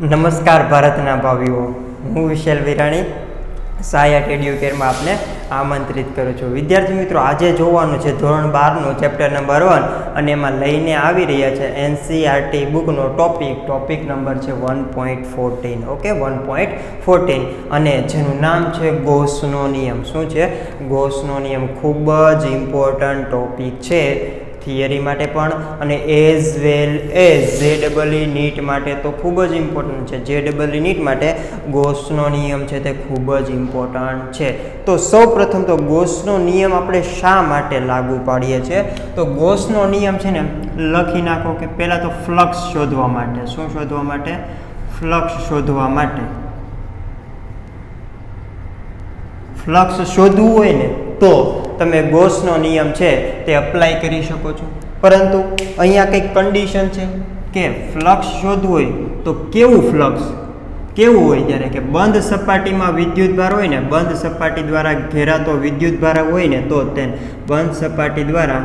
નમસ્કાર ભારતના ભાવીઓ, હું વિશાલ વિરાણી સાયટ એડ્યુકેરમાં આપને આમંત્રિત કરું છું. વિદ્યાર્થી મિત્રો, આજે જોવાનું છે ધોરણ 12નું ચેપ્ટર નંબર 1 અને એમાં લઈને આવી રહ્યા છે એનસીઈઆરટી બુકનો ટોપિક નંબર છે 1.14. ઓકે, 1.14 અને જેનું નામ છે ગોસનો નિયમ. શું છે? ગોસનો નિયમ. ખૂબ જ ઇમ્પોર્ટન્ટ ટોપિક છે થિયરી માટે પણ અને as well as JEE NEET માટે તો ખૂબ જ ઇમ્પોર્ટન્ટ છે. JEE નીટ માટે ગોસનો નિયમ છે તે ખૂબ જ ઇમ્પોર્ટન્ટ છે. તો સૌ પ્રથમ તો ગોસનો નિયમ આપણે શા માટે લાગુ પાડીએ છીએ? તો ગોસનો નિયમ છે ને લખી નાખો કે પહેલાં તો ફ્લક્સ શોધવા માટે. શું શોધવા માટે? ફ્લક્સ શોધવા માટે. ફ્લક્સ શોધવું હોય ને તો તમે ગોસનો નિયમ છે તે અપ્લાય કરી શકો છો. પરંતુ અહીંયા કંઈક કન્ડિશન છે કે ફ્લક્સ શોધવું હોય તો કેવું ફ્લક્સ કેવું હોય? ત્યારે કે બંધ સપાટીમાં વિદ્યુતભાર હોય ને, બંધ સપાટી દ્વારા ઘેરાતો વિદ્યુતભાર હોય ને તો તેને બંધ સપાટી દ્વારા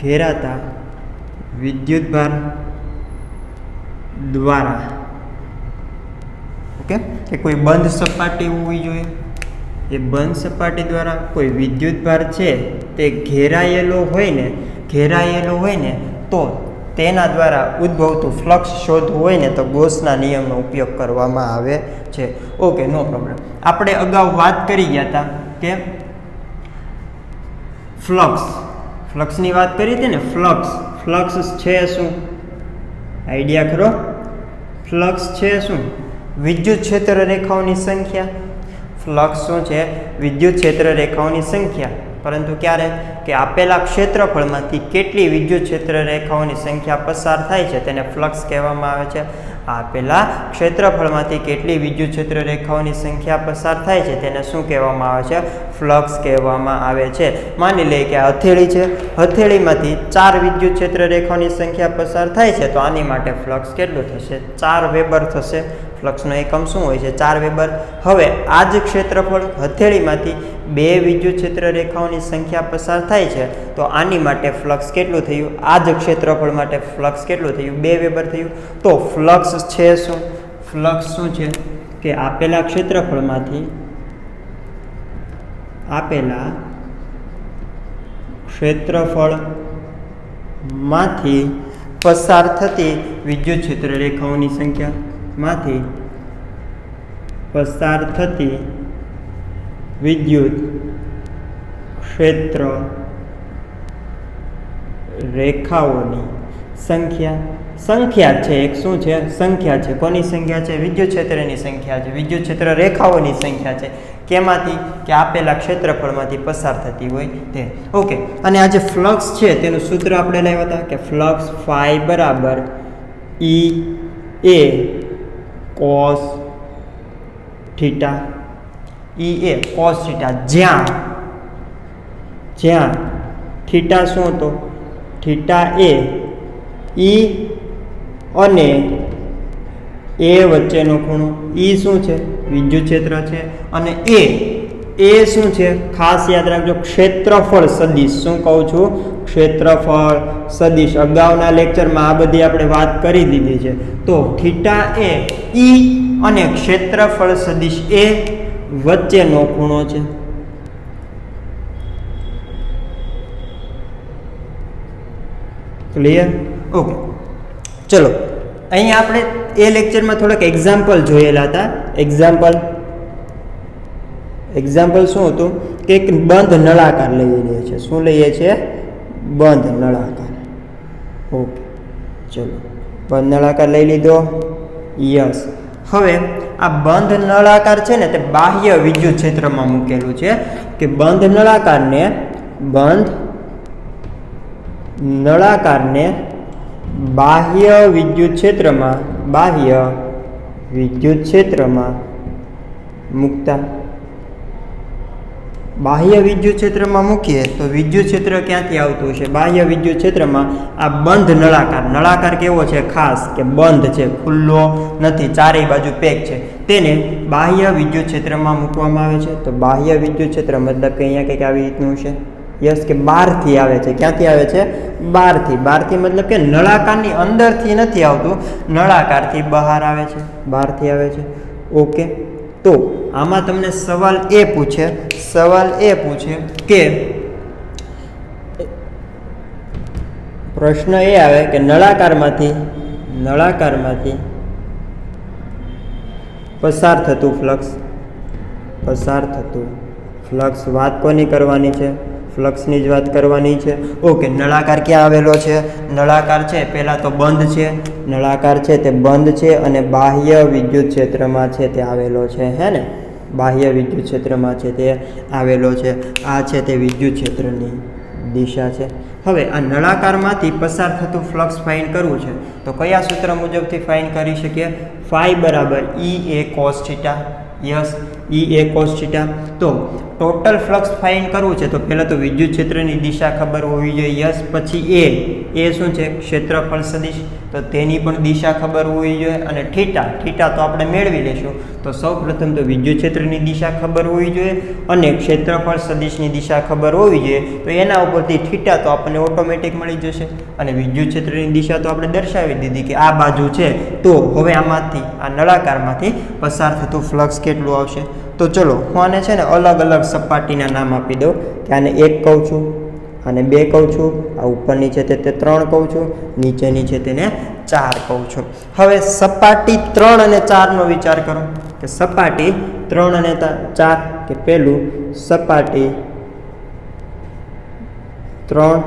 ઘેરાતા વિદ્યુતભાર દ્વારા, ઓકે, કે કોઈ બંધ સપાટી હોવી જોઈએ. એ બંધ સપાટી દ્વારા કોઈ વિદ્યુતભાર છે તે ઘેરાયેલો હોય ને તો તેના દ્વારા ઉદ્ભવતું ફ્લક્સ શોધવું હોય ને તો ગોસના નિયમનો ઉપયોગ કરવામાં આવે છે. ઓકે, નો પ્રોબ્લેમ. આપણે અગાઉ વાત કરી ગયા હતા કે ફ્લક્સની વાત કરી હતી ને. ફ્લક્સ છે શું? આઈડિયા ખરો? ફ્લક્સ છે શું? વિદ્યુત ક્ષેત્ર રેખાઓની સંખ્યા. ફ્લક્સ શું છે? વિદ્યુત ક્ષેત્ર રેખાઓની સંખ્યા. પરંતુ ક્યારે? કે આપેલા ક્ષેત્રફળમાંથી કેટલી વિદ્યુત ક્ષેત્ર રેખાઓની સંખ્યા પસાર થાય છે તેને ફ્લક્સ કહેવામાં આવે છે. આપેલા ક્ષેત્રફળમાંથી કેટલી વિદ્યુત ક્ષેત્ર રેખાઓની સંખ્યા પસાર થાય છે તેને શું કહેવામાં આવે છે? ફ્લક્સ કહેવામાં આવે છે. માની લઈએ કે હથેળી છે, હથેળીમાંથી 4 વિદ્યુત ક્ષેત્ર રેખાઓની સંખ્યા પસાર થાય છે તો આની માટે ફ્લક્સ કેટલું થશે? 4 વેબર થશે. ફ્લક્સનો એકમ શું હોય છે? 4 વેબર. હવે આ જ ક્ષેત્રફળ હથેળીમાંથી 2 વિદ્યુત ક્ષેત્ર રેખાઓની સંખ્યા પસાર થાય છે તો આની માટે ફ્લક્સ કેટલું થયું? આ જ ક્ષેત્રફળ માટે ફ્લક્સ કેટલું થયું? 2 વેબર થયું. તો ફ્લક્સ છે શું? ફ્લક્સ શું છે? કે આપેલા ક્ષેત્રફળમાંથી પસાર થતી વિદ્યુત ક્ષેત્ર રેખાઓની સંખ્યા પસાર થતી વિદ્યુત ક્ષેત્ર રેખાઓની સંખ્યા છે. એક શું છે? સંખ્યા છે. કોની સંખ્યા છે? વિદ્યુત ક્ષેત્રની સંખ્યા છે. વિદ્યુત ક્ષેત્ર રેખાઓની સંખ્યા છે. કેમાંથી? કે આપેલા ક્ષેત્રફળમાંથી પસાર થતી હોય તે. ઓકે, અને આ જે ફ્લક્સ છે તેનું સૂત્ર આપણે લાવ્યા હતા કે ફ્લક્સ ફાઈ બરાબર EA cos theta. EA cos theta, જ્યાં થીટા શું હતો? થીટા એ E અને A વચ્ચેનો ખૂણો. E શું છે? વિદ્યુત ક્ષેત્ર છે. અને A શું છે? ખાસ યાદ રાખજો, ક્ષેત્રફળ સદિશ. શું કહું છું? ક્ષેત્રફળ સદિશ. અગાઉના લેક્ચરમાં આ બધી આપણે વાત કરી દીધી છે. તો થીટા એ E અને ક્ષેત્રફળ સદિશ A વચ્ચેનો ખૂણો છે. ક્લિયર? ઓકે, ચલો અહીંયા આપણે એ લેક્ચરમાં થોડાક એક્ઝામ્પલ જોયેલા હતા. એક્ઝામ્પલ શું હતું? કે એક બંધ નળાકાર લઈ લઈએ છીએ. શું લઈએ છીએ? બંધ નળાકાર. ઓકે, ચલો બંધ નળાકાર લઈ લીધો. યસ. હવે આ બંધ નળાકાર છે ને તે બાહ્ય વિદ્યુત ક્ષેત્રમાં મૂકેલું છે. કે બંધ નળાકારને બાહ્ય વિદ્યુત ક્ષેત્રમાં મૂકતા. બાહ્ય વિદ્યુત ક્ષેત્રમાં મૂકીએ તો વિદ્યુત ક્ષેત્ર ક્યાંથી આવતું હશે? બાહ્ય વિદ્યુત ક્ષેત્રમાં આ બંધ નળાકાર કેવો છે? ખાસ કે બંધ છે, ખુલ્લો નથી, ચારેય બાજુ પેક છે, તેને બાહ્ય વિદ્યુત ક્ષેત્રમાં મૂકવામાં આવે છે. તો બાહ્ય વિદ્યુત ક્ષેત્ર મતલબ કે અહીંયા કંઈક આવી રીતનું છે. યસ કે બહારથી આવે છે. ક્યાંથી આવે છે? બહારથી. બહારથી મતલબ કે નળાકારની અંદરથી નથી આવતું, નળાકારથી બહાર આવે છે, બહારથી આવે છે. ઓકે, તો આમાં તમને સવાલ એ પૂછે કે પ્રશ્ન એ આવે કે નળાકારમાંથી પસાર થતું ફ્લક્સ વાત કોની કરવાની છે? ફ્લક્સની જ વાત કરવાની છે. ઓકે, નળાકાર ક્યાં આવેલો છે? નળાકાર છે પહેલાં તો બંધ છે, નળાકાર છે તે બંધ છે અને બાહ્ય વિદ્યુત ક્ષેત્રમાં છે તે આવેલો છે. હે ને, બાહ્ય વિદ્યુત ક્ષેત્રમાં છે તે આવેલો છે. આ છે તે વિદ્યુત ક્ષેત્રની દિશા છે. હવે આ નળાકારમાંથી પસાર થતું ફ્લક્સ ફાઇન્ડ કરવું છે તો કયા સૂત્ર મુજબથી ફાઇન્ડ કરી શકીએ? ફાઈ બરાબર E A cos theta. Yes, E A cos theta. તો ટોટલ ફ્લક્સ ફાઇન્ડ કરવું છે તો પહેલાં તો વિદ્યુત ક્ષેત્રની દિશા ખબર હોવી જોઈએ. યસ, પછી એ શું છે? ક્ષેત્રફળ સદિશ, તો તેની પણ દિશા ખબર હોવી જોઈએ. અને થીટા તો આપણે મેળવી લેશું. તો સૌ પ્રથમ તો વિદ્યુત ક્ષેત્રની દિશા ખબર હોવી જોઈએ અને ક્ષેત્રફળ સદિશની દિશા ખબર હોવી જોઈએ. તો એના ઉપરથી થીટા તો આપણને ઓટોમેટિક મળી જશે. અને વિદ્યુત ક્ષેત્રની દિશા તો આપણે દર્શાવી દીધી કે આ બાજુ છે. તો હવે આમાંથી, આ નળાકારમાંથી પસાર થતું ફ્લક્સ કેટલું આવશે? તો ચલો હું આને છે ને અલગ અલગ સપાટીના નામ આપી દઉં કે આને 1 કહું છું, આને 2 કહું છું, આ ઉપરની છે તે 3 કહું છું, નીચેની છે તેને 4 કહું છું. હવે સપાટી 3 અને 4નો વિચાર કરો કે સપાટી 3 અને 4 કે પેલું સપાટી 3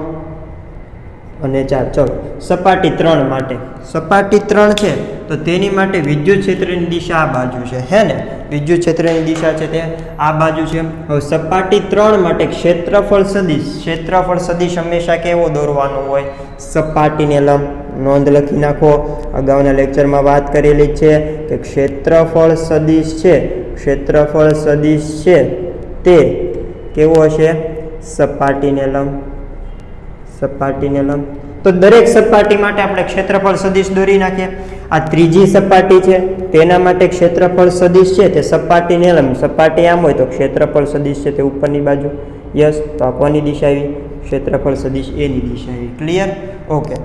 અને 4. ચલો સપાટી 3 માટે, સપાટી 3 છે તો તેની માટે વિદ્યુત ક્ષેત્રની દિશા આ બાજુ છે. હે ને, વિદ્યુત ક્ષેત્રની દિશા છે તે આ બાજુ છે. હવે સપાટી 3 માટે ક્ષેત્રફળ સદિશ હંમેશા કેવો દોરવાનો હોય? સપાટીને લંબ. નોંધ લખી નાખો, અગાઉના લેક્ચરમાં વાત કરેલી છે કે ક્ષેત્રફળ સદિશ છે તે કેવો હશે? સપાટીને લંબ. તો દરેક સપાટી માટે આપણે ક્ષેત્રફળ સદિશ દોરી નાખીએ. આ ત્રીજી સપાટી છે તેના માટે ક્ષેત્રફળ સદિશ છે તે સપાટીને લંબ. સપાટી આમ હોય તો ક્ષેત્રફળ સદિશ છે તે ઉપરની બાજુ. યસ, તો આ કોની દિશા આવી? ક્ષેત્રફળ સદિશ એની દિશા આવી. ક્લિયર? ઓકે,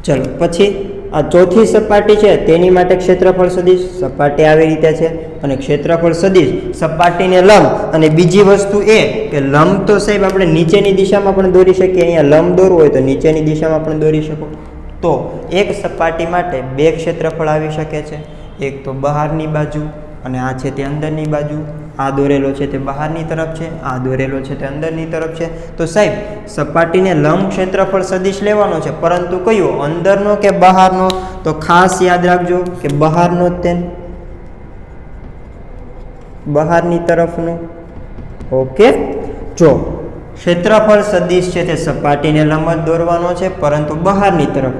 ચલો પછી આ ચોથી સપાટી છે તેની માટે ક્ષેત્રફળ સદિશ, સપાટી આવી રીતે છે અને ક્ષેત્રફળ સદિશ સપાટીને લંબ. અને બીજી વસ્તુ એ કે લંબ તો સાહેબ આપણે નીચેની દિશામાં પણ દોરી શકીએ. અહીંયા લંબ દોરવું હોય તો નીચેની દિશામાં પણ દોરી શકો. તો એક સપાટી માટે 2 ક્ષેત્રફળ આવી શકે છે. એક તો બહારની બાજુ અને આ છે તે અંદરની બાજુ. આ દોરેલો છે તે બહારની તરફ છે, આ દોરેલો છે તે અંદરની તરફ છે. તો સાહેબ સપાટીને લંબ ક્ષેત્રફળ સદિશ લેવાનો છે, પરંતુ કયો? અંદરનો કે બહારનો? તો ખાસ યાદ રાખજો કે બહારનો જ તેન, બહારની તરફનો. ઓકે, જો ક્ષેત્રફળ સદિશ છે તે સપાટીને લંબ જ દોરવાનો છે, પરંતુ બહારની તરફ.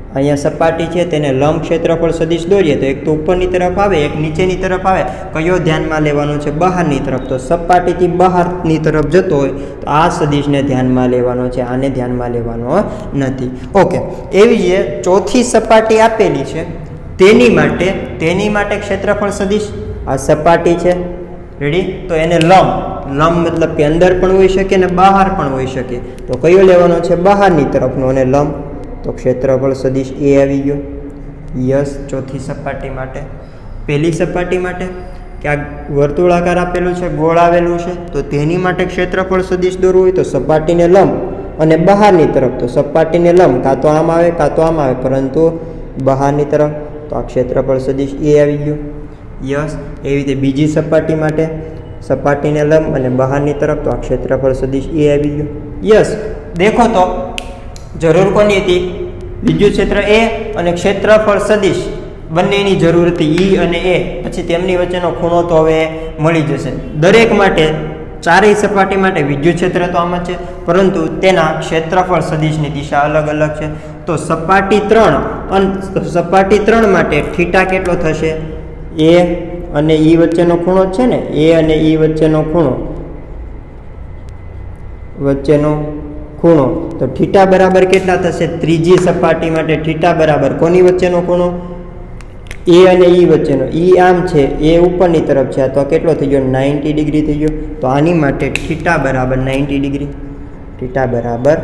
અહીંયા સપાટી છે તેને લંબ ક્ષેત્રફળ સદિશ દોરીએ તો એક તો ઉપરની તરફ આવે, એક નીચેની તરફ આવે. કયો ધ્યાનમાં લેવાનો છે? બહારની તરફ. તો સપાટીથી બહારની તરફ જતો હોય તો આ સદિશને ધ્યાનમાં લેવાનો છે, આને ધ્યાનમાં લેવાનો નથી. ઓકે, એવી જ ચોથી સપાટી આપેલી છે તેની માટે ક્ષેત્રફળ સદિશ. આ સપાટી છે, રેડી? તો એને લંબ મતલબ કે અંદર પણ હોઈ શકે ને બહાર પણ હોઈ શકે. તો કયો લેવાનો છે? બહારની તરફનો અને લંબ. તો ક્ષેત્રફળ સદિશ એ આવી ગયો. યસ, ચોથી સપાટી માટે. પહેલી સપાટી માટે કે આ વર્તુળાકાર આપેલું છે, ગોળ આવેલું છે, તો તેની માટે ક્ષેત્રફળ સદિશ દોરવું હોય તો સપાટીને લંબ અને બહારની તરફ. તો સપાટીને લંબ કાં તો આમ આવે કાં તો આમ આવે, પરંતુ બહારની તરફ. તો આ ક્ષેત્રફળ સદિશ એ આવી ગયો. યસ, એવી રીતે બીજી સપાટી માટે સપાટીને લંબ અને બહારની તરફ. તો આ ક્ષેત્રફળ સદિશ એ આવી ગયો. યસ, દેખો તો જરૂર કોની હતી? વિદ્યુત ક્ષેત્ર એ અને ક્ષેત્રફળ સદિશ બંનેની જરૂર હતી, E અને A. પછી તેમની વચ્ચેનો ખૂણો તો હવે મળી જશે. દરેક માટે, ચારેય સપાટી માટે વિદ્યુત ક્ષેત્ર તો આમ જ છે, પરંતુ તેના ક્ષેત્રફળ સદિશની દિશા અલગ અલગ છે. તો સપાટી 3 માટે થીટા કેટલો થશે? A અને E વચ્ચેનો ખૂણો છે ને, A અને E વચ્ચેનો ખૂણો તો થીટા બરાબર કેટલા થશે? ત્રીજી સપાટી માટે થીટા બરાબર કોની વચ્ચેનો ખૂણો? A અને E વચ્ચેનો. E આમ છે, A ઉપરની તરફ છે, તો કેટલો થઈ ગયો? 90 ડિગ્રી થઈ ગયો. તો આની માટે થીટા બરાબર 90 ડિગ્રી. થીટા બરાબર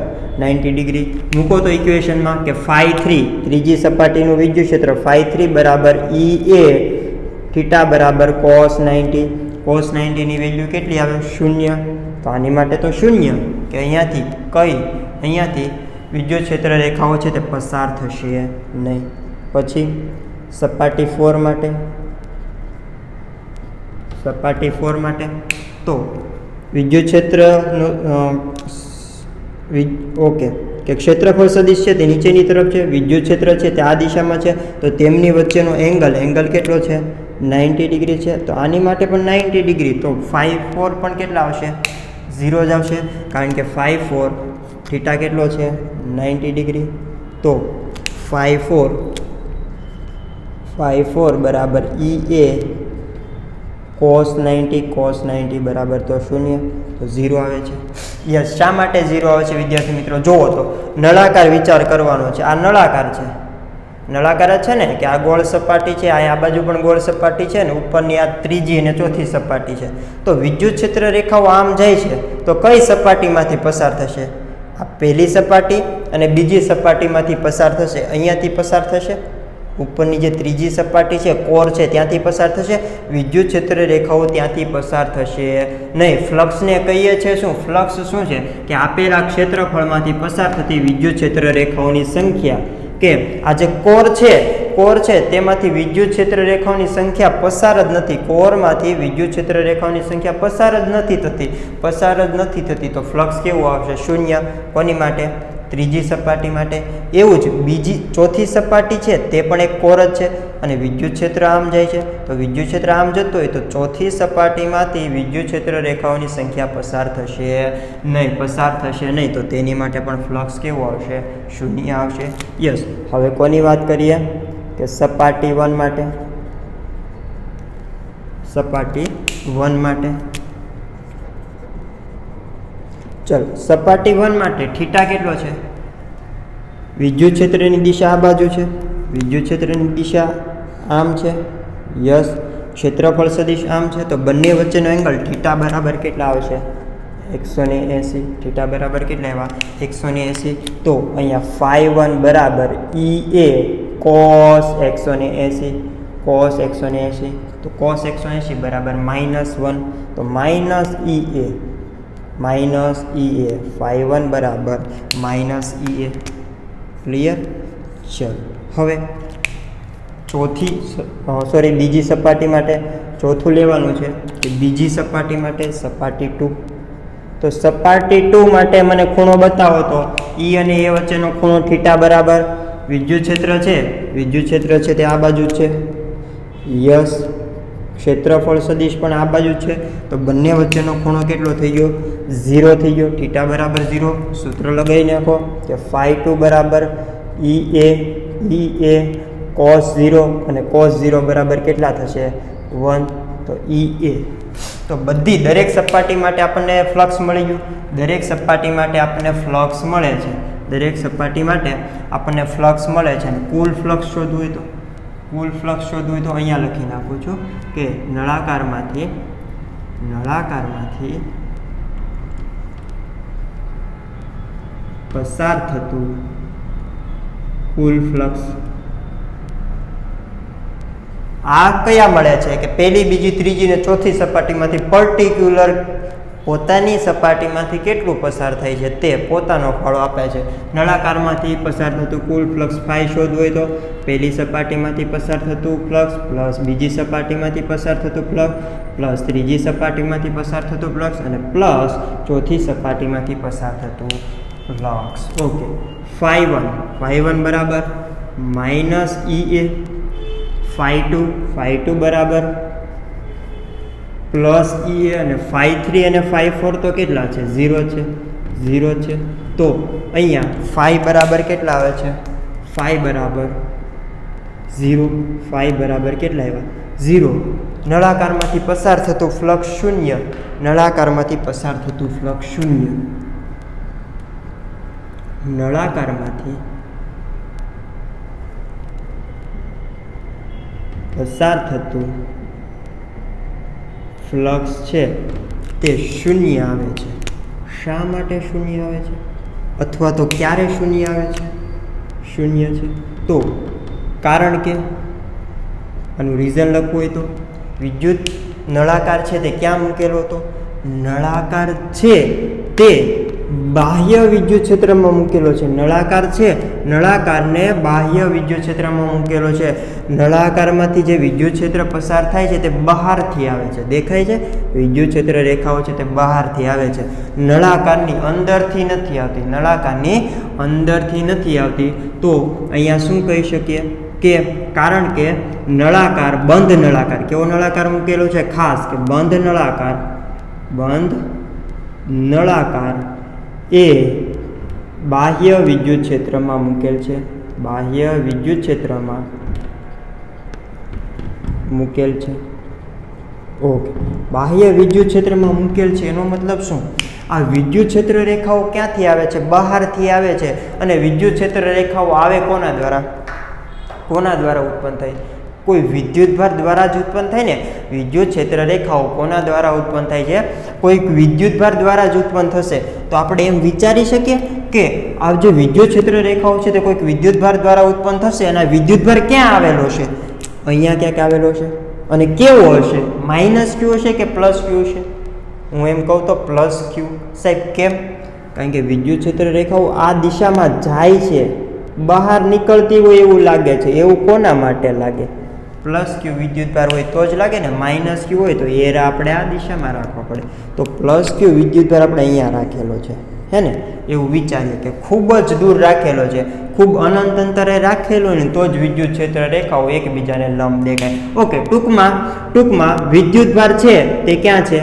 90 ડિગ્રી. મૂકો તો ઇક્વેશનમાં કે φ3 ત્રીજી સપાટીનું વિદ્યુત ક્ષેત્ર φ3 બરાબર EA થીટા બરાબર cos 90. cos 90 ની વેલ્યુ કેટલી આવે? 0. તો આની માટે તો 0 કે અહીંયાથી વિદ્યુત ક્ષેત્ર રેખાઓ છે તે પસાર થશે નહીં. પછી સપાટી 4 માટે તો વિદ્યુત ક્ષેત્રનું ઓકે કે ક્ષેત્રફળ સદિશ છે તે નીચેની તરફ છે, વિદ્યુત ક્ષેત્ર છે તે આ દિશામાં છે, તો તેમની વચ્ચેનો એંગલ કેટલો છે? 90 ડિગ્રી છે. તો આની માટે પણ 90 ડિગ્રી. તો φ4 પણ કેટલા આવશે? 0 જ આવશે, કારણ કે φ4 થીટા કેટલો છે? 90 ડિગ્રી. તો φ4 બરાબર EA cos 90 બરાબર તો 0. તો 0 આવે છે. યસ, શા માટે 0 આવે છે વિદ્યાર્થી મિત્રો? જુઓ તો નળાકાર વિચાર કરવાનો છે. આ નળાકાર જ છે ને, કે આ ગોળ સપાટી છે, આ બાજુ પણ ગોળ સપાટી છે ને, ઉપરની આ ત્રીજી અને ચોથી સપાટી છે. તો વિદ્યુત ક્ષેત્ર રેખાઓ આમ જાય છે તો કઈ સપાટીમાંથી પસાર થશે? આ પહેલી સપાટી અને બીજી સપાટીમાંથી પસાર થશે. અહીંયાથી પસાર થશે, ઉપરની જે ત્રીજી સપાટી છે કોર છે ત્યાંથી પસાર થશે. વિદ્યુત ક્ષેત્ર રેખાઓ ત્યાંથી પસાર થશે નહીં. ફ્લક્સને કહીએ છીએ શું? ફ્લક્સ શું છે? કે આપેલા ક્ષેત્રફળમાંથી પસાર થતી વિદ્યુત ક્ષેત્ર રેખાઓની સંખ્યા, કે આ જે કોર છે તેમાંથી વિદ્યુત ક્ષેત્ર રેખાઓની સંખ્યા પસાર જ નથી. કોરમાંથી વિદ્યુત ક્ષેત્ર રેખાઓની સંખ્યા પસાર જ નથી થતી. તો ફ્લક્સ કેવું આવશે? 0. કોની માટે? ત્રીજી સપાટી માટે. એવું જ બીજી ચોથી સપાટી છે તે પણ એક કોર જ છે અને વિદ્યુત ક્ષેત્ર આમ જાય છે. તો વિદ્યુત ક્ષેત્ર આમ જતું હોય તો ચોથી સપાટીમાંથી વિદ્યુત ક્ષેત્ર રેખાઓની સંખ્યા પસાર થશે નહીં. તો તેની માટે પણ ફ્લક્સ કેવું આવશે? 0 આવશે. યસ. હવે કોની વાત કરીએ? કે સપાટી 1 માટે. ચલો, સપાટી 1 માટે થીટા કેટલો છે? વિદ્યુત ક્ષેત્રની દિશા આ બાજુ છે, વિદ્યુત ક્ષેત્રની દિશા આમ છે. યસ. ક્ષેત્રફળ સદિશ આમ છે, તો બંને વચ્ચેનો એંગલ થીટા બરાબર કેટલા આવશે? 180. થીટા બરાબર કેટલા આવ્યા? 180. તો અહીંયા φ1 બરાબર EA cos 180. તો cos 180 બરાબર -1. તો -EA φ1 બરાબર -EA. ક્લિયર? ચલો, હવે બીજી સપાટી માટે ચોથું લેવાનું છે. કે બીજી સપાટી માટે સપાટી 2. તો સપાટી 2 માટે મને ખૂણો બતાવો તો E અને A વચ્ચેનો ખૂણો થીટા બરાબર વિદ્યુત ક્ષેત્ર છે તે આ બાજુ છે. યસ. ક્ષેત્રફળ સદિશ પણ આ બાજુ છે, તો બંને વચ્ચેનો ખૂણો કેટલો થઈ ગયો? 0 થઈ ગયો. થીટા બરાબર 0. સૂત્ર લગાવી નાખો કે φ2 બરાબર EA cos 0 અને cos 0 બરાબર કેટલા થશે? 1. તો EA. તો દરેક સપાટી માટે આપણને ફ્લક્સ મળી ગયું. દરેક સપાટી માટે આપણને ફ્લક્સ મળે છે. અને કુલ ફ્લક્સ શોધવું હોય તો અહીંયા લખી નાખું છું કે નળાકારમાંથી પસાર થતું કુલ ફ્લક્સ. આ કયા મળે છે? કે પહેલી, બીજી, ત્રીજી ને ચોથી સપાટીમાંથી પર્ટિક્યુલર પોતાની સપાટીમાંથી કેટલું પસાર થાય છે તે પોતાનો ફાળો આપે છે. નળાકારમાંથી પસાર થતું કુલ ફ્લક્સ φ શોધવું હોય તો પહેલી સપાટીમાંથી પસાર થતું ફ્લક્સ પ્લસ બીજી સપાટીમાંથી પસાર થતું ફ્લક્સ પ્લસ ત્રીજી સપાટીમાંથી પસાર થતું ફ્લક્સ અને પ્લસ ચોથી સપાટીમાંથી પસાર થતું ફ્લક્સ. ઓકે. φ1 બરાબર -EA. φ2 બરાબર પ્લસ EA અને φ3 અને φ4 તો કેટલા છે? 0 છે. તો અહીંયા φ બરાબર કેટલા આવે છે? φ બરાબર 0. φ બરાબર કેટલા આવ્યા? 0. નળાકારમાંથી પસાર થતું ફ્લક્સ 0. નળાકારમાંથી પસાર થતું ફ્લક્સ 0 છે તે 0 આવે છે. શા માટે શૂન્ય આવે છે અથવા તો ક્યારે શૂન્ય આવે છે? શૂન્ય છે તો કારણ કે આનું રીઝન લખવું હોય તો વિદ્યુત નળાકાર છે તે ક્યાં મૂકેલો હતો? નળાકાર છે તે બાહ્ય વિદ્યુત ક્ષેત્રમાં મૂકેલો છે. નળાકાર છે, નળાકારને બાહ્ય વિદ્યુત ક્ષેત્રમાં મૂકેલો છે. નળાકારમાંથી જે વિદ્યુત ક્ષેત્ર પસાર થાય છે તે બહારથી આવે છે. દેખાય છે? વિદ્યુત ક્ષેત્ર રેખાઓ છે તે બહારથી આવે છે, નળાકારની અંદરથી નથી આવતી. નળાકારની અંદરથી નથી આવતી. તો અહીંયા શું કહી શકીએ કે કારણ કે નળાકાર, બંધ નળાકાર, કેવો નળાકાર મૂકેલો છે? ખાસ કે બંધ નળાકાર, બંધ નળાકાર એ બાહ્ય વિદ્યુત ક્ષેત્રમાં મૂકેલ છે. બાહ્ય વિદ્યુત ક્ષેત્રમાં મૂકેલ છે. ઓકે, બાહ્ય વિદ્યુત ક્ષેત્રમાં મૂકેલ છે એનો મતલબ શું? આ વિદ્યુત ક્ષેત્ર રેખાઓ ક્યાંથી આવે છે? બહારથી આવે છે. અને વિદ્યુત ક્ષેત્ર રેખાઓ આવે કોના દ્વારા? કોના દ્વારા ઉત્પન્ન થાય? કોઈ વિદ્યુતભાર દ્વારા જ ઉત્પન્ન થાય ને. વિદ્યુત ક્ષેત્ર રેખાઓ કોના દ્વારા ઉત્પન્ન થાય છે? કોઈક વિદ્યુતભાર દ્વારા જ ઉત્પન્ન થશે. તો આપણે એમ વિચારી શકીએ કે આ જે વિદ્યુત ક્ષેત્ર રેખાઓ છે તે કોઈક વિદ્યુતભાર દ્વારા ઉત્પન્ન થશે અને આ વિદ્યુતભાર ક્યાં આવેલો છે? અહીંયા ક્યાંક આવેલો છે. અને કેવો હશે? માઇનસ ક્યુ હશે કે પ્લસ ક્યુ હશે? હું એમ કહું તો પ્લસ ક્યુ. સાહેબ કેમ? કારણ કે વિદ્યુત ક્ષેત્ર રેખાઓ આ દિશામાં જાય છે, બહાર નીકળતી હોય એવું લાગે છે. એવું કોના માટે લાગે? પ્લસ ક્યુ વિદ્યુતભાર હોય તો જ લાગે ને. માઇનસ ક્યુ હોય તો એ આપણે આ દિશામાં રાખવા પડે. તો પ્લસ ક્યુ વિદ્યુતભાર આપણે અહીંયા રાખેલો છે, હે ને? એવું વિચારીએ કે ખૂબ જ દૂર રાખેલો છે, ખૂબ અનંત અંતરે રાખેલો ને તો જ વિદ્યુત ક્ષેત્ર રેખાઓ એકબીજાને લંબ દેખાય. ઓકે, ટૂંકમાં વિદ્યુતભાર છે તે ક્યાં છે?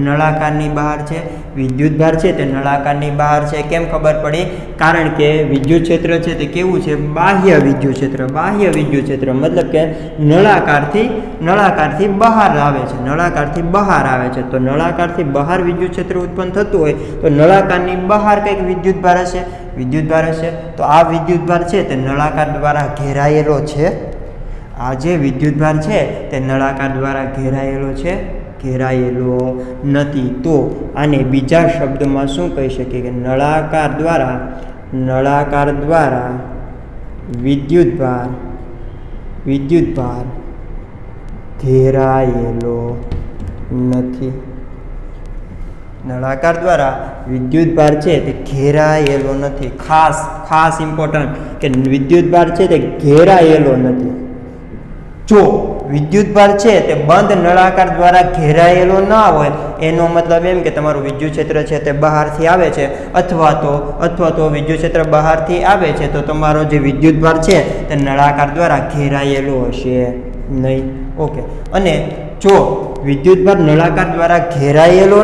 નળાકારની બહાર છે. વિદ્યુતભાર છે તે નળાકારની બહાર છે. કેમ ખબર પડી? કારણ કે વિદ્યુત ક્ષેત્ર છે તે કેવું છે? બાહ્ય વિદ્યુત ક્ષેત્ર. બાહ્ય વિદ્યુત ક્ષેત્ર મતલબ કે નળાકારથી બહાર આવે છે. નળાકારથી બહાર આવે છે. તો નળાકારથી બહાર વિદ્યુત ક્ષેત્ર ઉત્પન્ન થતું હોય તો નળાકારની બહાર કંઈક વિદ્યુતભાર હશે. વિદ્યુતભાર હશે તો આ વિદ્યુતભાર છે તે નળાકાર દ્વારા ઘેરાયેલો છે. આ જે વિદ્યુતભાર છે તે નળાકાર દ્વારા ઘેરાયેલો છે, ઘેરાયેલો નથી. તો આને બીજા શબ્દમાં શું કહી શકીએ કે નળાકાર દ્વારા વિદ્યુતભાર ઘેરાયેલો નથી. નળાકાર દ્વારા વિદ્યુતભાર છે તે ઘેરાયેલો નથી. ખાસ ઇમ્પોર્ટન્ટ કે વિદ્યુતભાર છે તે ઘેરાયેલો નથી. જો વિદ્યુતભાર છે તે બંધ નળાકાર દ્વારા ઘેરાયેલો ના હોય એનો મતલબ એમ કે તમારું વિદ્યુત ક્ષેત્ર છે તે બહારથી આવે છે અથવા તો વિદ્યુત ક્ષેત્ર બહારથી આવે છે તો તમારો જે વિદ્યુતભાર છે તે નળાકાર દ્વારા ઘેરાયેલો હશે નહીં. ઓકે, અને જો વિદ્યુતભાર નળાકાર દ્વારા ઘેરાયેલો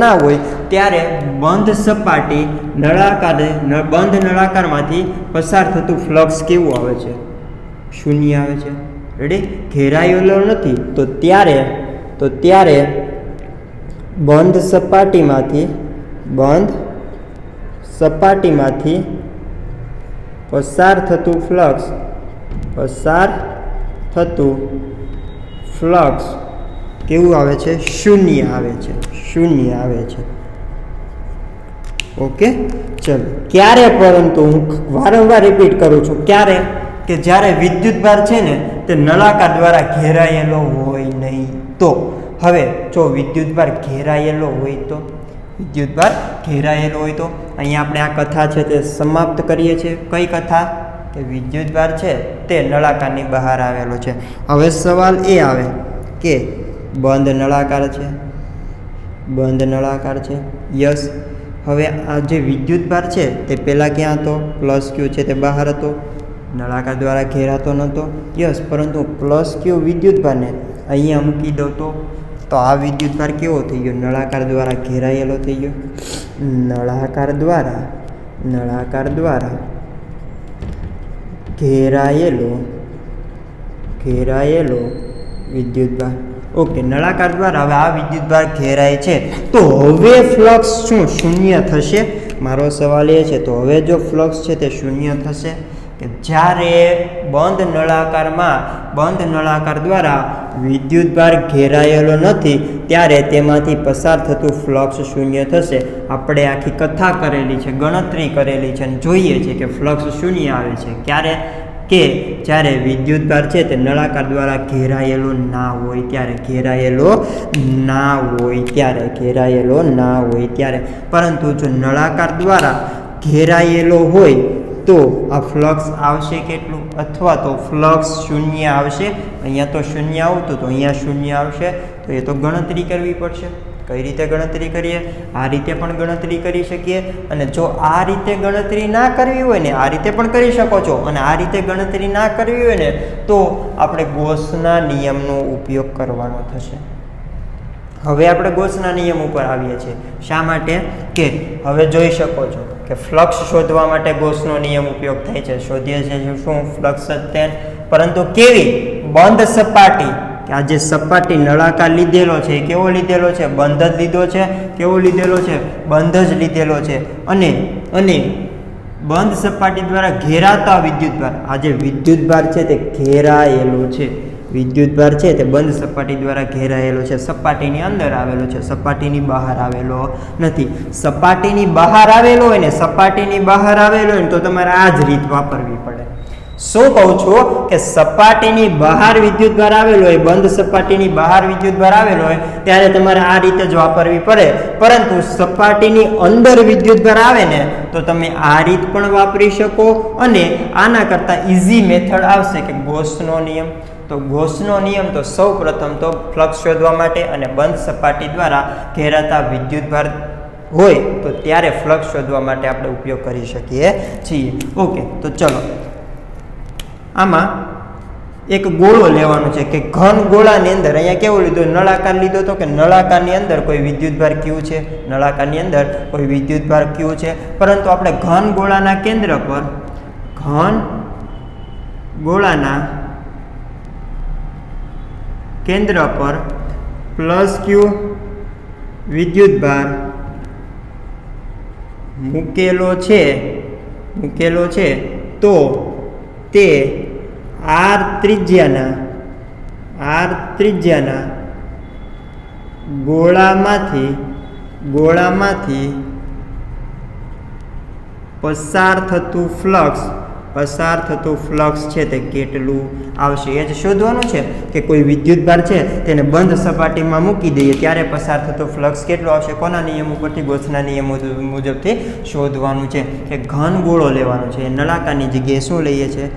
ના હોય ત્યારે બંધ સપાટી બંધ નળાકારમાંથી પસાર થતું ફ્લક્સ કેવું આવે છે? શૂન્ય આવે છે. રેડી? ઘેરાયેલો નથી તો ત્યારે બંધ સપાટીમાંથી પસાર થતું ફ્લક્સ કેવું આવે છે? શૂન્ય આવે છે. ઓકે, ચલો. ક્યારે? પરંતુ હું વારંવાર રિપીટ કરું છું, ક્યારે? કે જ્યારે વિદ્યુતભાર છે ને તે નળાકાર દ્વારા ઘેરાયેલો હોય નહીં. તો હવે જો વિદ્યુતભાર ઘેરાયેલો હોય તો અહીંયા આપણે આ કથા છે તે સમાપ્ત કરીએ છીએ. કઈ કથા? કે વિદ્યુતભાર છે તે નળાકારની બહાર આવેલો છે. હવે સવાલ એ આવે કે બંધ નળાકાર છે. યસ. હવે આ જે વિદ્યુતભાર છે તે પહેલાં ક્યાં હતો? પ્લસ ક્યુ છે તે બહાર હતો, નળાકાર દ્વારા ઘેરાતો નહોતો. યસ, પરંતુ પ્લસ ક્યુ વિદ્યુતભારને અહીંયા મૂકી દો તો આ વિદ્યુતભાર કેવો થઈ ગયો? નળાકાર દ્વારા ઘેરાયેલો થઈ ગયો. નળાકાર દ્વારા ઘેરાયેલો વિદ્યુતભાર. ઓકે, નળાકાર દ્વારા હવે આ વિદ્યુતભાર ઘેરાય છે તો હવે ફ્લક્સ શું શૂન્ય થશે? મારો સવાલ એ છે. તો હવે જો ફ્લક્સ છે તે શૂન્ય થશે કે જ્યારે બંધ નળાકાર દ્વારા વિદ્યુતભાર ઘેરાયેલો નથી ત્યારે તેમાંથી પસાર થતું ફ્લક્સ શૂન્ય થશે. આપણે આખી કથા કરેલી છે, ગણતરી કરેલી છે અને જોઈએ છે કે ફ્લક્સ શૂન્ય આવે છે ક્યારે, કે જ્યારે વિદ્યુતભાર છે તે નળાકાર દ્વારા ઘેરાયેલો ના હોય ત્યારે. પરંતુ જો નળાકાર દ્વારા ઘેરાયેલો હોય તો આ ફ્લક્સ આવશે કેટલું, અથવા તો ફ્લક્સ શૂન્ય આવશે. અહીંયા તો શૂન્ય આવતું તો અહીંયા શૂન્ય આવશે, તો એ તો ગણતરી કરવી પડશે. કઈ રીતે ગણતરી કરીએ? આ રીતે પણ ગણતરી કરી શકીએ, અને જો આ રીતે ગણતરી ના કરવી હોય ને આ રીતે પણ કરી શકો છો, અને આ રીતે ગણતરી ના કરવી હોય ને તો આપણે ગોસના નિયમનો ઉપયોગ કરવાનો થશે. હવે આપણે ગોસના નિયમ ઉપર આવીએ છીએ. શા માટે? કે હવે જોઈ શકો છો કે ફ્લક્સ શોધવા માટે ગોસનો નિયમ ઉપયોગ થાય છે. શોધીએ છીએ શું? ફ્લક્સ અધ્યયન. પરંતુ કેવી? બંધ સપાટી. કે આ જે સપાટી નળાકાર લીધેલો છે એ કેવો લીધેલો છે? બંધ જ લીધો છે. કેવો લીધેલો છે? બંધ જ લીધેલો છે. અને બંધ સપાટી દ્વારા ઘેરાતા વિદ્યુતભાર, આ જે વિદ્યુતભાર છે તે ઘેરાયેલો છે. વિદ્યુતભાર છે તે બંધ સપાટી દ્વારા ઘેરાયેલો છે. સપાટીની અંદર આવેલો છે, સપાટીની બહાર આવેલો નથી. સપાટીની બહાર આવેલો હોય ને તો તમારે આ જ રીત વાપરવી પડે. શું કહું છું કે સપાટીની બહાર વિદ્યુતભાર આવેલો હોય, બંધ સપાટીની બહાર વિદ્યુતભાર આવેલો હોય ત્યારે તમારે આ રીતે જ વાપરવી પડે. પરંતુ સપાટીની અંદર વિદ્યુતભાર આવે ને તો તમે આ રીત પણ વાપરી શકો, અને આના કરતાં ઇઝી મેથડ આવશે કે ગોસનો નિયમ. તો ગોસનો નિયમ તો સૌ પ્રથમ તો ફ્લક્સ શોધવા માટે અને બંધ સપાટી દ્વારા ઘેરાતા વિદ્યુતભાર હોય તો ત્યારે ફ્લક્સ શોધવા માટે આપણે ઉપયોગ કરી શકીએ છીએ. ઓકે, તો ચલો આમાં એક ગોળો લેવાનો છે કે ઘન ગોળાની અંદર અહીંયા કેવું લીધું? નળાકાર લીધો તો કે નળાકારની અંદર કોઈ વિદ્યુતભાર ક્યુ છે, નળાકારની અંદર કોઈ વિદ્યુતભાર ક્યુ છે. પરંતુ આપણે ઘન ગોળાના કેન્દ્ર પર પ્લસ ક્યુ વિદ્યુતભાર મૂકેલો છે તો તે આર ત્રિજ્યાના ગોળામાંથી પસાર થતું ફ્લક્સ છે તે કેટલું આવશે એ જ શોધવાનું છે. કે કોઈ વિદ્યુતભાર છે તેને બંધ સપાટીમાં મૂકી દઈએ ત્યારે પસાર થતું ફ્લક્સ કેટલું આવશે? કોના નિયમ ઉપરથી? ગોસના નિયમ મુજબથી શોધવાનું છે. કે ઘન ગોળો લેવાનો છે, નળાકારની જગ્યાએ શું લઈએ છીએ?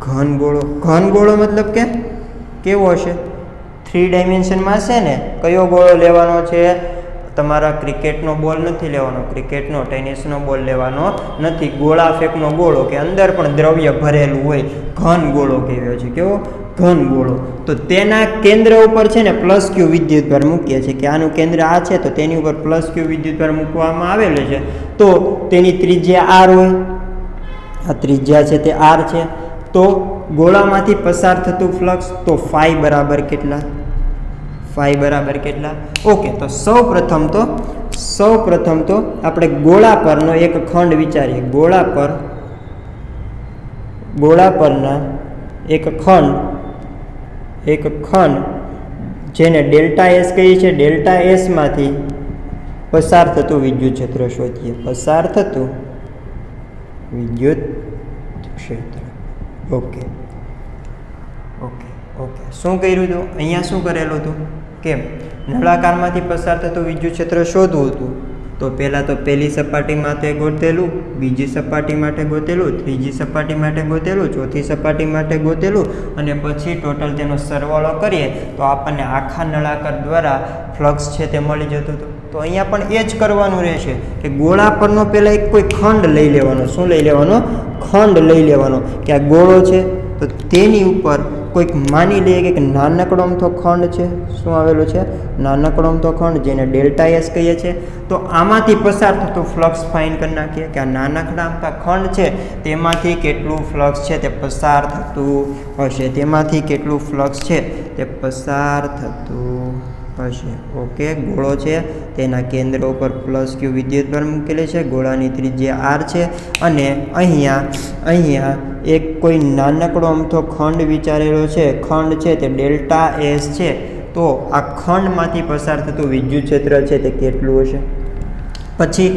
ઘન ગોળો મતલબ કે કેવો હશે? 3 ડાયમેન્શનમાં હશે ને. કયો ગોળો લેવાનો છે? તમારા ક્રિકેટનો બોલ નથી લેવાનો, ક્રિકેટનો ટેનિસનો બોલ લેવાનો નથી. ગોળા ફેંકનો ગોળો કે અંદર પણ દ્રવ્ય ભરેલું હોય, ઘન ગોળો કહેવાય છે. કેવો? ઘન ગોળો. તો તેના કેન્દ્ર ઉપર છે ને પ્લસ ક્યુ વિદ્યુતભાર મૂકીએ છીએ. કે આનું કેન્દ્ર આ છે તો તેની ઉપર પ્લસ ક્યુ વિદ્યુતભાર મૂકવામાં આવેલો છે. તો તેની ત્રિજ્યા r હોય, આ ત્રિજ્યા છે તે r છે. તો ગોળામાંથી પસાર થતું ફ્લક્સ તો ફાઈ બરાબર કેટલા? ઓકે, તો સૌ પ્રથમ તો આપણે ગોળા પરનો એક ખંડ વિચારીએ. ગોળા પરના એક ખંડ જેને ડેલ્ટા એસ કહીએ છીએ. ડેલ્ટા એસમાંથી પસાર થતું વિદ્યુત ક્ષેત્ર શોધીએ. પસાર થતું વિદ્યુત ક્ષેત્ર. ઓકે, શું કર્યું હતું? અહીંયા શું કરેલું હતું કે નળાકારમાંથી પસાર થતું વિદ્યુત ક્ષેત્ર શોધવું હતું. તો પહેલી સપાટી માટે ગોતેલું, બીજી સપાટી માટે ગોતેલું, ત્રીજી સપાટી માટે ગોતેલું, ચોથી સપાટી માટે ગોતેલું, અને પછી ટોટલ તેનો સરવાળો કરીએ તો આપણને આખા નળાકાર દ્વારા ફ્લક્સ છે તે મળી જતું હતું. તો અહીંયા પણ એ જ કરવાનું રહેશે કે ગોળા પરનો પહેલાં એક કોઈ ખંડ લઈ લેવાનો. શું લઈ લેવાનો? ખંડ લઈ લેવાનો. કે આ ગોળો છે તો તેની ઉપર કોઈક માની લઈએ કે નાનકડો અમથો ખંડ છે. શું આવેલું છે? નાનકડો અમથો ખંડ જેને ડેલ્ટા એસ કહીએ છીએ. તો આમાંથી પસાર થતું ફ્લક્સ ફાઇન કરી નાખીએ કે આ નાનકડા અમથા ખંડ છે તેમાંથી કેટલું ફ્લક્સ છે તે પસાર થતું હશે. હશે. ઓકે, ગોળો છે તેના કેન્દ્ર ઉપર પ્લસ ક્યુ વિદ્યુતભાર મૂકેલી છે, ગોળાની ત્રિજ્યા આર છે અને અહીંયા એક કોઈ નાનકડો અમથો ખંડ વિચારેલો છે. ખંડ છે તે ડેલ્ટા એસ છે. તો આ ખંડમાંથી પસાર થતું વિદ્યુત ક્ષેત્ર છે તે કેટલું હશે? પછી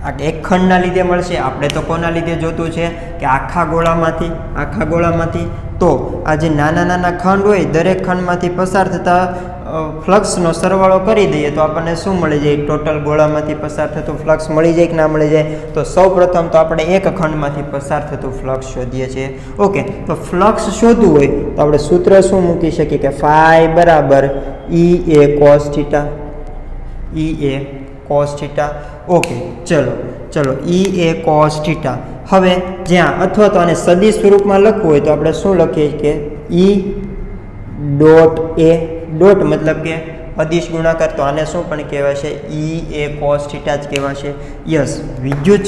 આ એક ખંડના લીધે મળશે. આપણે તો કોના લીધે જોતું છે કે આખા ગોળામાંથી. તો આ જે નાના ખંડ હોય, દરેક ખંડમાંથી પસાર થતા ફ્લક્સનો સરવાળો કરી દઈએ તો આપણને શું મળી જાય? ટોટલ ગોળામાંથી પસાર થતું ફ્લક્સ મળી જાય કે ના મળી જાય? તો સૌપ્રથમ તો આપણે એક ખંડમાંથી પસાર થતું ફ્લક્સ શોધીએ છીએ. ઓકે, તો ફ્લક્સ શોધવું હોય તો આપણે સૂત્ર શું મૂકી શકીએ કે ફાઈ બરાબર ઈ એ કોસ થીટા. ઓકે, ચલો ઈ એ કોસ થીટા. હવે જ્યાં અથવા તો આને સદિશ સ્વરૂપમાં લખવું હોય તો આપણે શું લખીએ કે ઈ ડોટ એ. ડોટ મતલબ કે અદિશ ગુણાકાર, તો આને શું પણ કહેવાશે? ઈ એ કોસ થીટા જ કહેવાશે. યસ, વિદ્યુત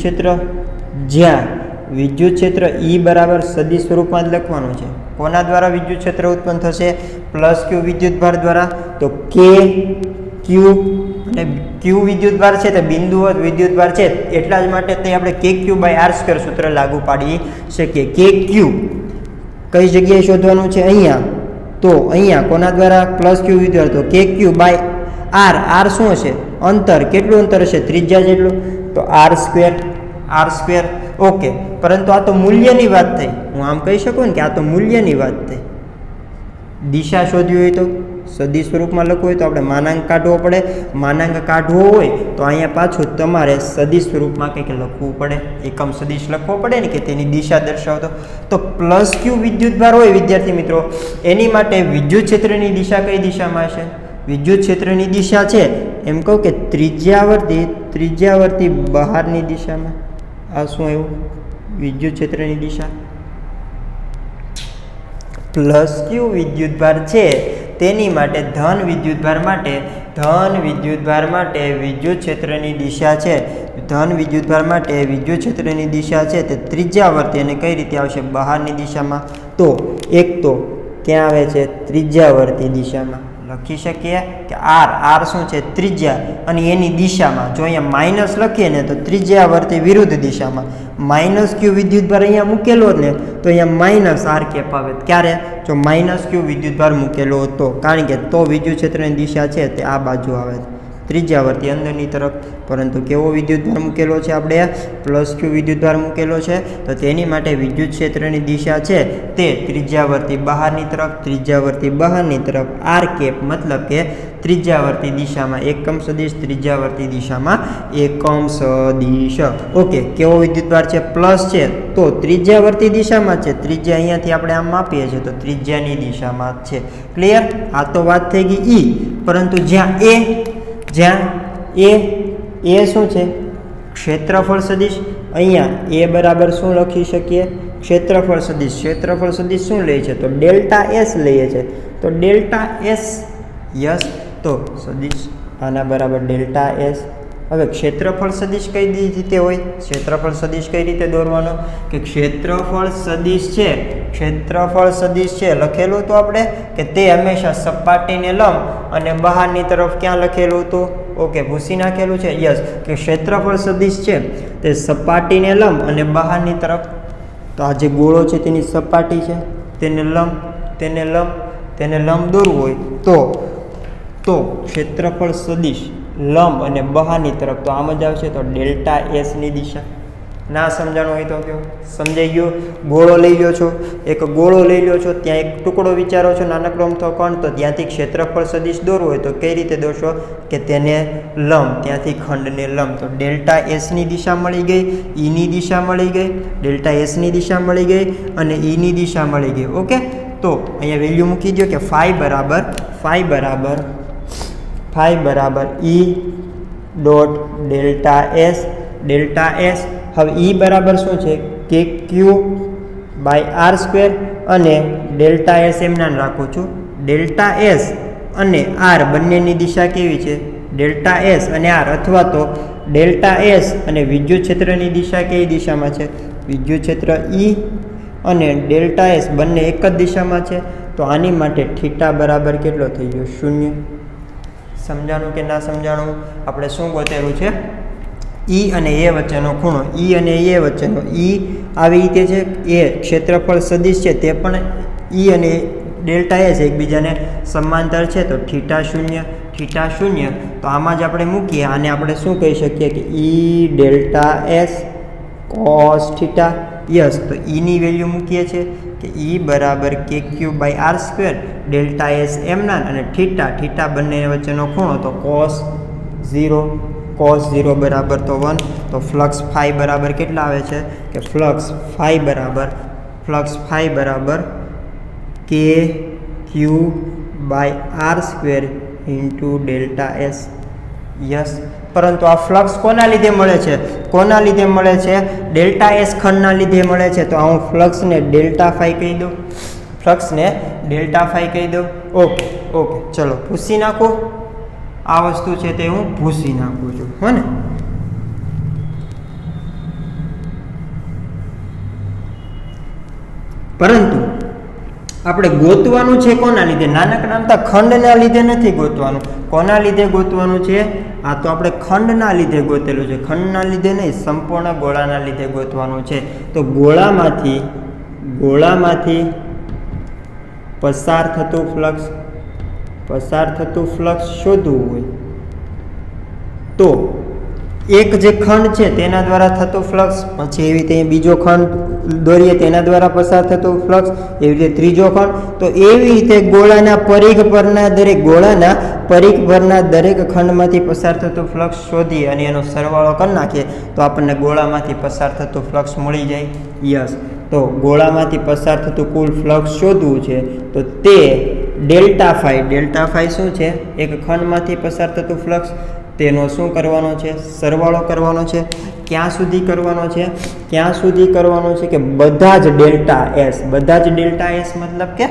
ક્ષેત્ર જ્યાં વિદ્યુત ક્ષેત્ર ઈ બરાબર સદિશ સ્વરૂપમાં જ લખવાનું છે. કોના દ્વારા વિદ્યુત ક્ષેત્ર ઉત્પન્ન થશે? પ્લસ ક્યુ વિદ્યુતભાર દ્વારા. તો કે ક્યુ અને ક્યુ વિદ્યુતભાર છે તે બિંદુવત વિદ્યુતભાર છે, એટલા જ માટે તે આપણે કે ક્યુ બાય આર સ્ક્વેર સૂત્ર લાગુ પાડી શકીએ. કે ક્યુ કઈ જગ્યાએ શોધવાનું છે? અહીંયા. તો અહીંયા કોના દ્વારા? પ્લસ ક્યુ વિદ્યુતભાર. તો કે ક્યુ બાય આર. આર શું હશે? અંતર. કેટલું અંતર હશે? ત્રિજ્યા જેટલું. તો આર સ્ક્વેર. ઓકે, પરંતુ આ તો મૂલ્યની વાત થઈ. હું આમ કહી શકું ને કે આ તો મૂલ્યની વાત થઈ. દિશા શોધવી હોય તો સદિશ સ્વરૂપમાં લખવું હોય તો આપણે માનાંક કાઢવો પડે. માનાંક કાઢવો હોય તો અહીંયા પાછું તમારે સદિશ સ્વરૂપમાં કંઈક લખવું પડે, એકમ સદિશ લખવો પડે ને કે તેની દિશા દર્શાવતો. તો પ્લસ ક્યુ વિદ્યુતભાર હોય વિદ્યાર્થી મિત્રો, એની માટે વિદ્યુત ક્ષેત્રની દિશા કઈ દિશામાં હશે? વિદ્યુત ક્ષેત્રની દિશા છે એમ કહું કે ત્રિજ્યાવર્તી બહારની દિશામાં. આ શું એવું? વિદ્યુત ક્ષેત્રની દિશા પ્લસ ક્યુ વિદ્યુતભાર છે તેની માટે ધન વિદ્યુતભાર માટે વિદ્યુત ક્ષેત્રની દિશા છે. ધન વિદ્યુતભાર માટે વિદ્યુત ક્ષેત્રની દિશા છે તે ત્રિજ્યાવર્તી અને કઈ રીતે આવશે? બહારની દિશામાં. તો એક તો ક્યાં આવે છે? ત્રિજ્યાવર્તી દિશામાં. લખી શકીએ કે આર શું છે? ત્રિજ્યા અને એની દિશામાં. જો અહીંયા માઇનસ લખીએ ને તો ત્રિજ્યાવર્તી વિરુદ્ધ દિશામાં. માઇનસ ક્યુ વિદ્યુતભાર અહીંયા મૂકેલો ને તો અહીંયા માઇનસ આર કેપ આવે. ક્યારે? જો માઇનસ ક્યુ વિદ્યુતભાર મૂકેલો હતો, કારણ કે તો વિદ્યુત ક્ષેત્રની દિશા છે તે આ બાજુ આવે છે, ત્રિજ્યાવર્તી અંદરની તરફ. પરંતુ કેવો વિદ્યુતભાર મૂકેલો છે? આપણે પ્લસ ક્યુ વિદ્યુતભાર મૂકેલો છે. તો તેની માટે વિદ્યુત ક્ષેત્રની દિશા છે તે ત્રિજ્યાવર્તી બહારની તરફ. આર કેપ મતલબ કે ત્રિજ્યાવર્તી દિશામાં એકમ સદિશ, ત્રિજ્યાવર્તી દિશામાં એકમ સદિશ. ઓકે, કેવો વિદ્યુતભાર છે? પ્લસ છે તો ત્રિજ્યાવર્તી દિશામાં છે. ત્રિજ્યા અહીંયાથી આપણે આમ માપીએ છીએ તો ત્રિજ્યાની દિશામાં છે. ક્લિયર? આ તો વાત થઈ ગઈ ઈ. પરંતુ જ્યાં એ શું છે? ક્ષેત્રફળ સદિશ. અહીંયા એ બરાબર શું લખી શકીએ? ક્ષેત્રફળ સદિશ શું લે છે? તો ડેલ્ટા એસ લઈએ છે. તો ડેલ્ટા એસ, યસ, તો સદિશ આના બરાબર ડેલ્ટા એસ. હવે ક્ષેત્રફળ સદિશ કઈ રીતે હોય? ક્ષેત્રફળ સદિશ કઈ રીતે દોરવાનો? કે ક્ષેત્રફળ સદિશ છે લખેલું હતું આપણે કે તે હંમેશા સપાટીને લંબ અને બહારની તરફ ક્યાં લખેલું હતું? ઓકે, ભૂસી નાખેલું છે. યસ, કે ક્ષેત્રફળ સદિશ છે તે સપાટીને લંબ અને બહારની તરફ. તો આ જે ગોળો છે તેની સપાટી છે, તેને લંબ દોરવું હોય તો ક્ષેત્રફળ સદિશ લંબ અને બહારની તરફ તો આમ જ આવશે. તો ડેલ્ટા એસની દિશા. ના સમજાણું હોય તો કહો. સમજાઈ ગયું? ગોળો લઈ લો છો, ત્યાં એક ટુકડો વિચારો છો, નાનકડો અમથો કણ, તો ત્યાંથી ક્ષેત્રફળ સદિશ દોરવું હોય તો કઈ રીતે દોરશો? કે તેને લંબ, ત્યાંથી ખંડને લંબ. તો ડેલ્ટા એસની દિશા મળી ગઈ, ઈની દિશા મળી ગઈ, ડેલ્ટા એસની દિશા મળી ગઈ અને ઈની દિશા મળી ગઈ. ઓકે, તો અહીંયા વેલ્યુ મૂકી દો કે ફાઈ બરાબર ઈ ડોટ ડેલ્ટા એસ. હવે ઈ બરાબર શું છે? કે ક્યુ બાય આર સ્ક્વેર અને ડેલ્ટા એસ એમ નામ રાખું છું. ડેલ્ટા એસ અને આર બંનેની દિશા કેવી છે? ડેલ્ટા એસ અને આર, અથવા તો ડેલ્ટા એસ અને વિદ્યુત ક્ષેત્રની દિશા કઈ દિશામાં છે? વિદ્યુત ક્ષેત્ર ઈ અને ડેલ્ટા એસ બંને એક જ દિશામાં છે. તો આની માટે થીટા બરાબર કેટલો થઈ ગયો? 0. સમજાણું કે ના સમજાણું? આપણે શું ગોતેલું છે? ઈ અને એ વચ્ચેનો ખૂણો, ઈ અને એ વચ્ચેનો, ઈ આવી રીતે છે, એ ક્ષેત્રફળ સદિશ છે, તે પણ ઈ અને ડેલ્ટા એસ એકબીજાને સમાંતર છે, તો થીટા 0 તો આમાં જ આપણે મૂકીએ. આને આપણે શું કહી શકીએ કે ઈ delta S cos theta. Yes, તો ઈની વેલ્યુ મૂકીએ છીએ કે ઈ બરાબર KQ/R², ડેલ્ટા એસ એમના અને થીટા બંને વચ્ચેનો ખૂણો તો cos 0 બરાબર તો 1. તો ફ્લક્સ ફાઈ બરાબર કેટલા આવે છે કે ફ્લક્સ ફાઈ બરાબર KQ/R² into delta S. Yes, પરંતુ આ ફ્લક્સ કોના લીધે મળે છે? ડેલ્ટા એસ ખંડના લીધે મળે છે. તો હું ફ્લક્સને ડેલ્ટા ફાઈ કહી દઉં. ઓકે, ચલો ભૂસી નાખો. આ વસ્તુ છે તે હું ભૂસી નાખું છું, હો ને? પરંતુ આપણે ગોતવાનું છે કોના લીધે? નાનકડા અમથા ખંડના લીધે નથી ગોતવાનું. કોના લીધે ગોતવાનું છે? આ તો આપણે ખંડના લીધે ગોતેલું છે, ખંડના લીધે નહીં, સંપૂર્ણ ગોળાના લીધે ગોતવાનું છે. તો ગોળામાંથી પસાર થતું ફ્લક્સ શોધવું હોય તો એક જે ખંડ છે તેના દ્વારા થતું ફ્લક્સ, પછી એવી રીતે બીજો ખંડ દોરીએ તેના દ્વારા પસાર થતું ફ્લક્સ, એવી રીતે ત્રીજો ખંડ. તો એવી રીતે ગોળાના પરિઘ પરના દરેક ખંડમાંથી પસાર થતું ફ્લક્સ શોધીએ અને એનો સરવાળો કરી નાખીએ તો આપણને ગોળામાંથી પસાર થતું ફ્લક્સ મળી જાય. યસ, તો ગોળામાંથી પસાર થતું કુલ ફ્લક્સ શોધવું છે તો તે ડેલ્ટા ફાઈ શું છે? એક ખંડમાંથી પસાર થતું ફ્લક્સ, તેનો શું કરવાનો છે? સરવાળો કરવાનો છે. ક્યાં સુધી કરવાનો છે કે બધા જ ડેલ્ટા એસ મતલબ કે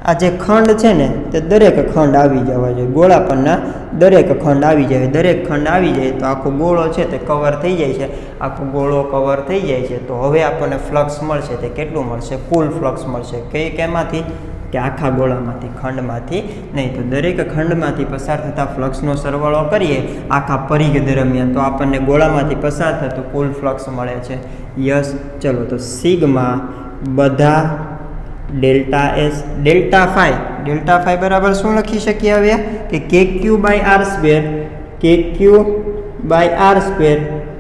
આ જે ખંડ છે ને તે દરેક ખંડ આવી જવા જોઈએ, ગોળા પરના દરેક ખંડ આવી જાય. દરેક ખંડ આવી જાય તો આખો ગોળો છે તે કવર થઈ જાય છે. આખો ગોળો કવર થઈ જાય છે તો હવે આપણને ફ્લક્સ મળશે. તે કેટલું મળશે? કુલ ફ્લક્સ મળશે. કેમાંથી? કે આખા ગોળામાંથી, ખંડમાંથી નહીં. તો દરેક ખંડમાંથી પસાર થતા ફ્લક્સનો સરવાળો કરીએ આખા પરિઘ દરમિયાન તો આપણને ગોળામાંથી પસાર થતું કુલ ફ્લક્સ મળે છે. યસ, ચલો તો સિગ્મા બધા ડેલ્ટા એસ ડેલ્ટા ફાઈ બરાબર શું લખી શકીએ હવે કે KQ/R²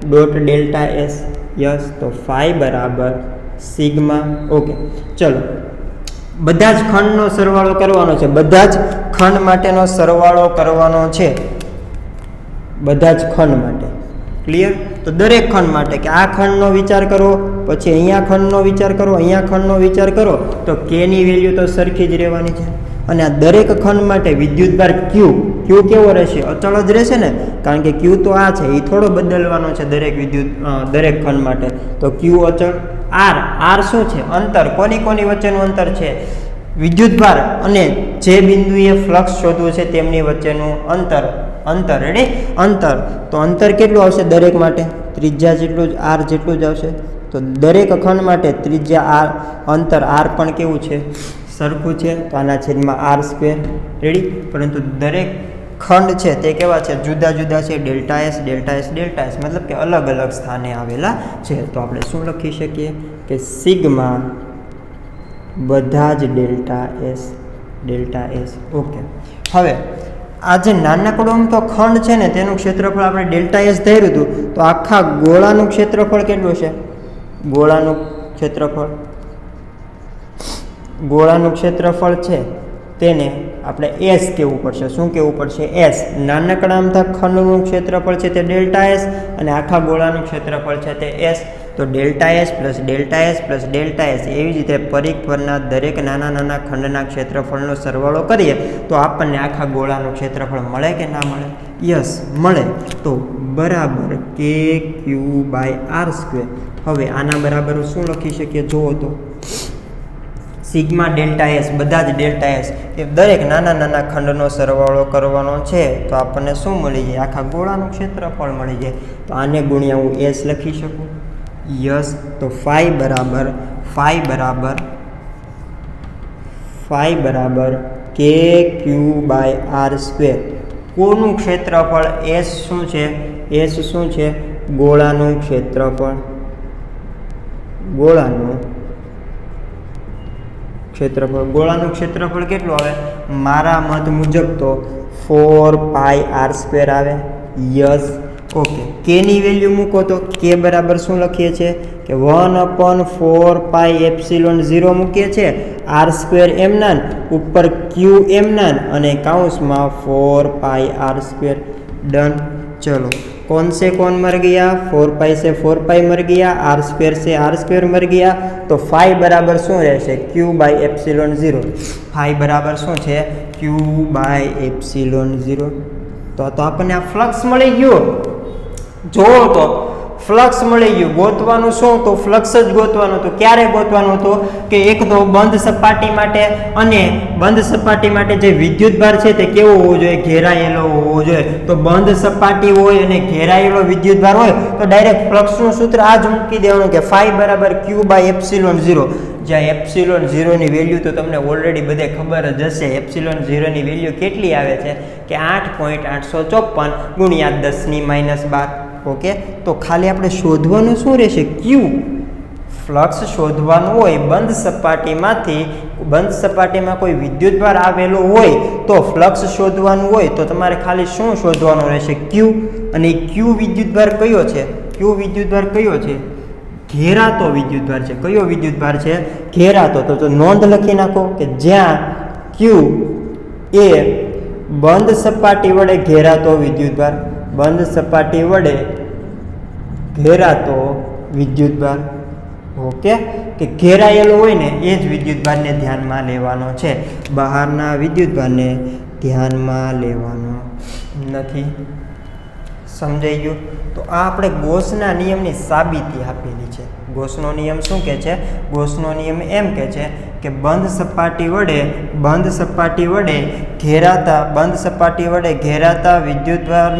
dot delta S. Yes, તો ફાઈ બરાબર સિગ્મા. ઓકે, ચલો બધા જ ખંડનો સરવાળો કરવાનો છે. બધા જ ખંડ માટેનો સરવાળો કરવાનો છે. બધા જ ખંડ માટે. ક્લિયર? તો દરેક ખંડ માટે કે આ ખંડનો વિચાર કરો, પછી અહીંયા ખંડનો વિચાર કરો, અહીંયા ખંડનો વિચાર કરો તો કેની વેલ્યુ તો સરખી જ રહેવાની છે. અને આ દરેક ખંડ માટે વિદ્યુતભાર ક્યુ કેવો રહેશે? અચળ જ રહેશે ને, કારણ કે ક્યુ તો આ છે, એ થોડો બદલવાનો છે દરેક ખંડ માટે. તો ક્યુ અચળ. આર શું છે? અંતર. કોની વચ્ચેનું અંતર છે? વિદ્યુતભાર અને જે બિંદુએ ફ્લક્સ શોધવું છે તેમની વચ્ચેનું અંતર. રેડી? અંતર. તો અંતર કેટલું આવશે દરેક માટે? ત્રિજ્યા જેટલું જ, આર જેટલું જ આવશે. તો દરેક ખંડ માટે ત્રિજ્યા આર, અંતર આર પણ કેવું છે? સરખું છે. તો આના છેદમાં R². રેડી? પરંતુ દરેક ખંડ છે તે કેવા છે? જુદા છે. ડેલ્ટા એસ મતલબ કે અલગ અલગ સ્થાને આવેલા છે. તો આપણે શું લખી શકીએ કે સિગ્મા બધા જ ડેલ્ટા એસ. ઓકે, હવે આ જે નાનકડો તો ખંડ છે ને તેનું ક્ષેત્રફળ આપણે ડેલ્ટા એસ ધાર્યું હતું, તો આખા ગોળાનું ક્ષેત્રફળ કેટલું છે? ગોળાનું ક્ષેત્રફળ છે તેને આપણે એસ કહેવું પડશે. શું કહેવું પડશે? એસ. નાનકડા અમથા ખંડનું ક્ષેત્રફળ છે તે ડેલ્ટા એસ અને આખા ગોળાનું ક્ષેત્રફળ છે તે એસ. તો delta S plus delta S એવી જ રીતે પરિઘ પરના દરેક નાના ખંડના ક્ષેત્રફળનો સરવાળો કરીએ તો આપણને આખા ગોળાનું ક્ષેત્રફળ મળે કે ના મળે? યસ, મળે. તો બરાબર KQ/R². હવે આના બરાબર શું લખી શકીએ જુઓ તો સિગ્મા ડેલ્ટા એસ બધા જ ડેલ્ટા એસ એ દરેક નાના ખંડનો સરવાળો કરવાનો છે તો આપણને શું મળી જાય? આખા ગોળાનું ક્ષેત્રફળ મળી જાય. તો આને ગુણ્યા હું એસ લખી શકું. યસ, તો ફાઈ બરાબર phi બરાબર KQ/r². કોનું ક્ષેત્રફળ S શું છે? S શું છે? ગોળાનું ક્ષેત્રફળ. ગોળાનું ક્ષેત્રફળ કેટલું આવે? મારા મત મુજબ તો 4πr² આવે. યસ. ઓકે, k ની વેલ્યુ મૂકો તો k બરાબર શું લખીએ છીએ કે 1/4πε0 મૂકીએ છીએ. r² એમનાન ઉપર q એમનાન અને કૌંસમાં 4πr². डन. चलो, कौन से कौन मर गया? 4π से 4π मर गया, r² से r² मर गया. तो phi बराबर શું રહેશે? q/ε0. phi બરાબર શું છે? q/ε0. તો આપણને આ ફ્લક્સ મળી ગયો. જો તો ફ્લક્સ મળી ગયું. ગોતવાનું શું? તો ફ્લક્સ જ ગોતવાનું હતું. ક્યારે ગોતવાનું હતું? કે એક તો બંધ સપાટી માટે, અને બંધ સપાટી માટે જે વિદ્યુતભાર છે તે કેવો હોવો જોઈએ? ઘેરાયેલો હોવો જોઈએ. તો બંધ સપાટી હોય અને ઘેરાયેલો વિદ્યુતભાર હોય તો ડાયરેક્ટ ફ્લક્સનું સૂત્ર આ જ મૂકી દેવાનું કે phi બરાબર q/ε0. જ્યાં ε0 ની વેલ્યુ તો તમને ઓલરેડી બધે ખબર જ હશે. ε0 ની વેલ્યુ કેટલી આવે છે કે 8.854 ગુણ્યા 10⁻12. ઓકે, તો ખાલી આપણે શોધવાનું શું રહેશે? ક્યુ. ફ્લક્સ શોધવાનું હોય બંધ સપાટીમાં કોઈ વિદ્યુતભાર આવેલો હોય તો ફ્લક્સ શોધવાનું હોય તો તમારે ખાલી શું શોધવાનું રહેશે? ક્યુ. અને ક્યુ વિદ્યુતભાર કયો છે? ક્યુ વિદ્યુતભાર કયો છે? ઘેરાતો વિદ્યુતભાર છે. કયો વિદ્યુતભાર છે? ઘેરાતો. તો નોંધ લખી નાખો કે જ્યાં ક્યુ એ બંધ સપાટી વડે ઘેરાતો વિદ્યુતભાર, બંધ સપાટી વડે ઘેરાતો વિદ્યુતભાર. ઓકે, કે ઘેરાયેલો હોય ને એ જ વિદ્યુતભારને ધ્યાનમાં લેવાનો છે. બહારના વિદ્યુતભારને ધ્યાનમાં લેવાનો નથી. સમજાઈ ગયું? તો આ આપણે ગોસના નિયમની સાબિતી આપેલી છે. ગોસનો નિયમ શું કહે છે? ગોસનો નિયમ એમ કહે છે કે બંધ સપાટી વડે ઘેરાતા વિદ્યુતભાર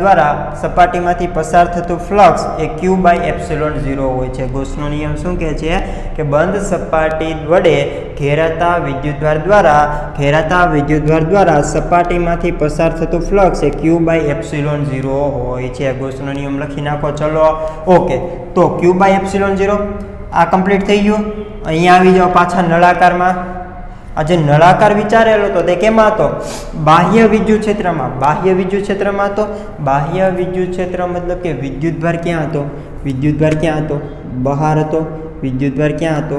દ્વારા સપાટીમાંથી પસાર થતું ફ્લક્સ એ q/ε0 હોય છે. ગોસનો નિયમ શું કહે છે કે બંધ સપાટી વડે ઘેરાતા વિદ્યુતભાર દ્વારા સપાટીમાંથી પસાર થતું ફ્લક્સ એ q/ε0 હોય છે. ગોસનો નિયમ લખી નાખો. ચલો, ઓકે, તો q/ε0 આ કમ્પ્લીટ થઈ ગયું. અહીંયા આવી જાઓ પાછા નળાકારમાં. આ જે નળાકાર વિચારેલો હતો તે કેમાં હતો? બાહ્ય વિદ્યુત ક્ષેત્રમાં. બાહ્ય વિદ્યુત ક્ષેત્ર મતલબ કે વિદ્યુતભાર ક્યાં હતો? બહાર હતો. વિદ્યુતભાર ક્યાં હતો?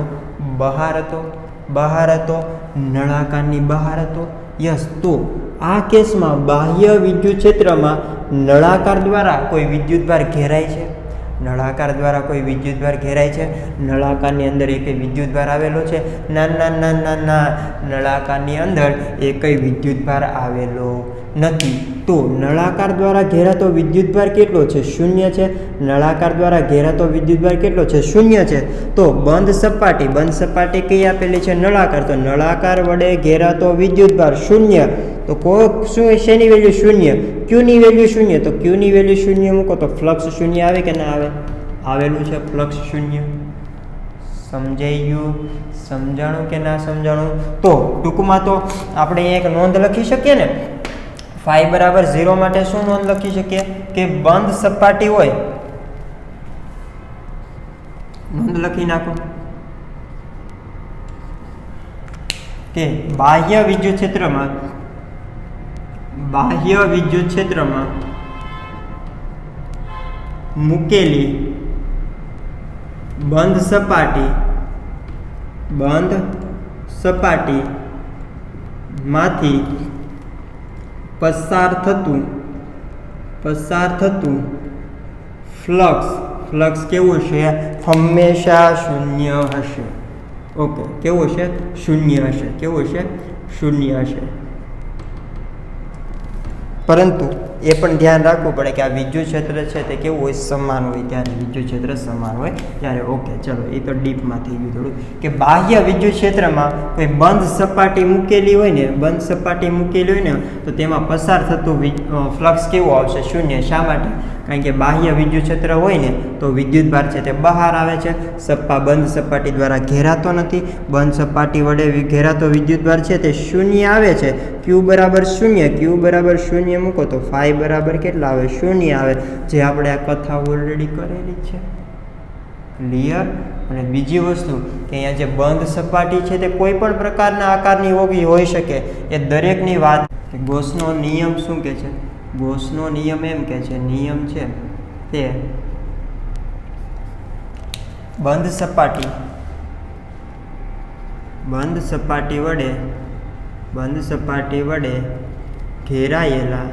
બહાર હતો. નળાકારની બહાર હતો. યસ. તો આ કેસમાં બાહ્ય વિદ્યુત ક્ષેત્રમાં નળાકાર દ્વારા કોઈ વિદ્યુતભાર ઘેરાય છે? નળાકારની અંદર એક વિદ્યુતભાર આવેલો છે? ના. નળાકારની અંદર એક વિદ્યુતભાર આવેલો નથી. તો નળાકાર દ્વારા ઘેરાતો વિદ્યુતભાર કેટલો છે? 0 છે. નળાકાર દ્વારા ઘેરાતો વિદ્યુતભાર કેટલો છે? 0 છે. તો બંધ સપાટી કઈ આપેલી છે? નળાકાર. તો નળાકાર વડે ઘેરાતો વિદ્યુતભાર 0. તો શું શેની વેલ્યુ? 0. ક્યુ ની વેલ્યુ 0. તો ક્યુ ની વેલ્યુ 0 મૂકો તો ફ્લક્સ 0 આવે કે ના આવે? આવેલું છે ફ્લક્સ 0. સમજાઈ ગયું? સમજાણું કે ના સમજાણું? તો ટૂંકમાં તો આપણે એક નોંધ લખી શકીએ ને, phi બરાબર 0 માટે શું નોંધ લખી શકીએ કે બંધ સપાટી હોય, નોંધ લખી નાખો કે બાહ્ય વિદ્યુત ક્ષેત્રમાં મૂકેલી બંધ સપાટી માંથી પસાર થતું ફ્લક્સ કેવું છે? હંમેશા 0 હશે. ઓકે, કેવું છે? 0 હશે. કેવું છે? 0 હશે. પરંતુ એ પણ ધ્યાન રાખવું પડે કે આ વિદ્યુત ક્ષેત્ર છે તે કેવું હોય? સમાન હોય. ત્યારે વિદ્યુત ક્ષેત્ર સમાન હોય ત્યારે. ઓકે, ચલો, એ તો ડીપમાં થઈ ગયું થોડું કે બાહ્ય વિદ્યુત ક્ષેત્રમાં કોઈ બંધ સપાટી મૂકેલી હોય ને તો તેમાં પસાર થતું ફ્લક્સ કેવું આવશે? 0. શા માટે? કારણ કે બાહ્ય વિદ્યુત ક્ષેત્ર હોય ને તો વિદ્યુતભાર છે તે બહાર આવે છે. બંધ સપાટી દ્વારા ઘેરાતો નથી. બંધ સપાટી વડે ઘેરાતો વિદ્યુતભાર છે તે શૂન્ય આવે છે. Q બરાબર શૂન્ય. Q બરાબર શૂન્ય મૂકો તો ફાઈ બરાબર કેટલા આવે? શૂન્ય આવે, જે આપણે આ કથા ઓલરેડી કરેલી છે. ક્લિયર? અને બીજી વસ્તુ કે અહીંયા જે બંધ સપાટી છે તે કોઈ પણ પ્રકારના આકારની હોઈ શકે. એ દરેકની વાત કે ગોસનો નિયમ શું કે છે? ગોસનો નિયમ એમ કે છે, નિયમ છે તે બંધ સપાટી વડે ઘેરાયેલા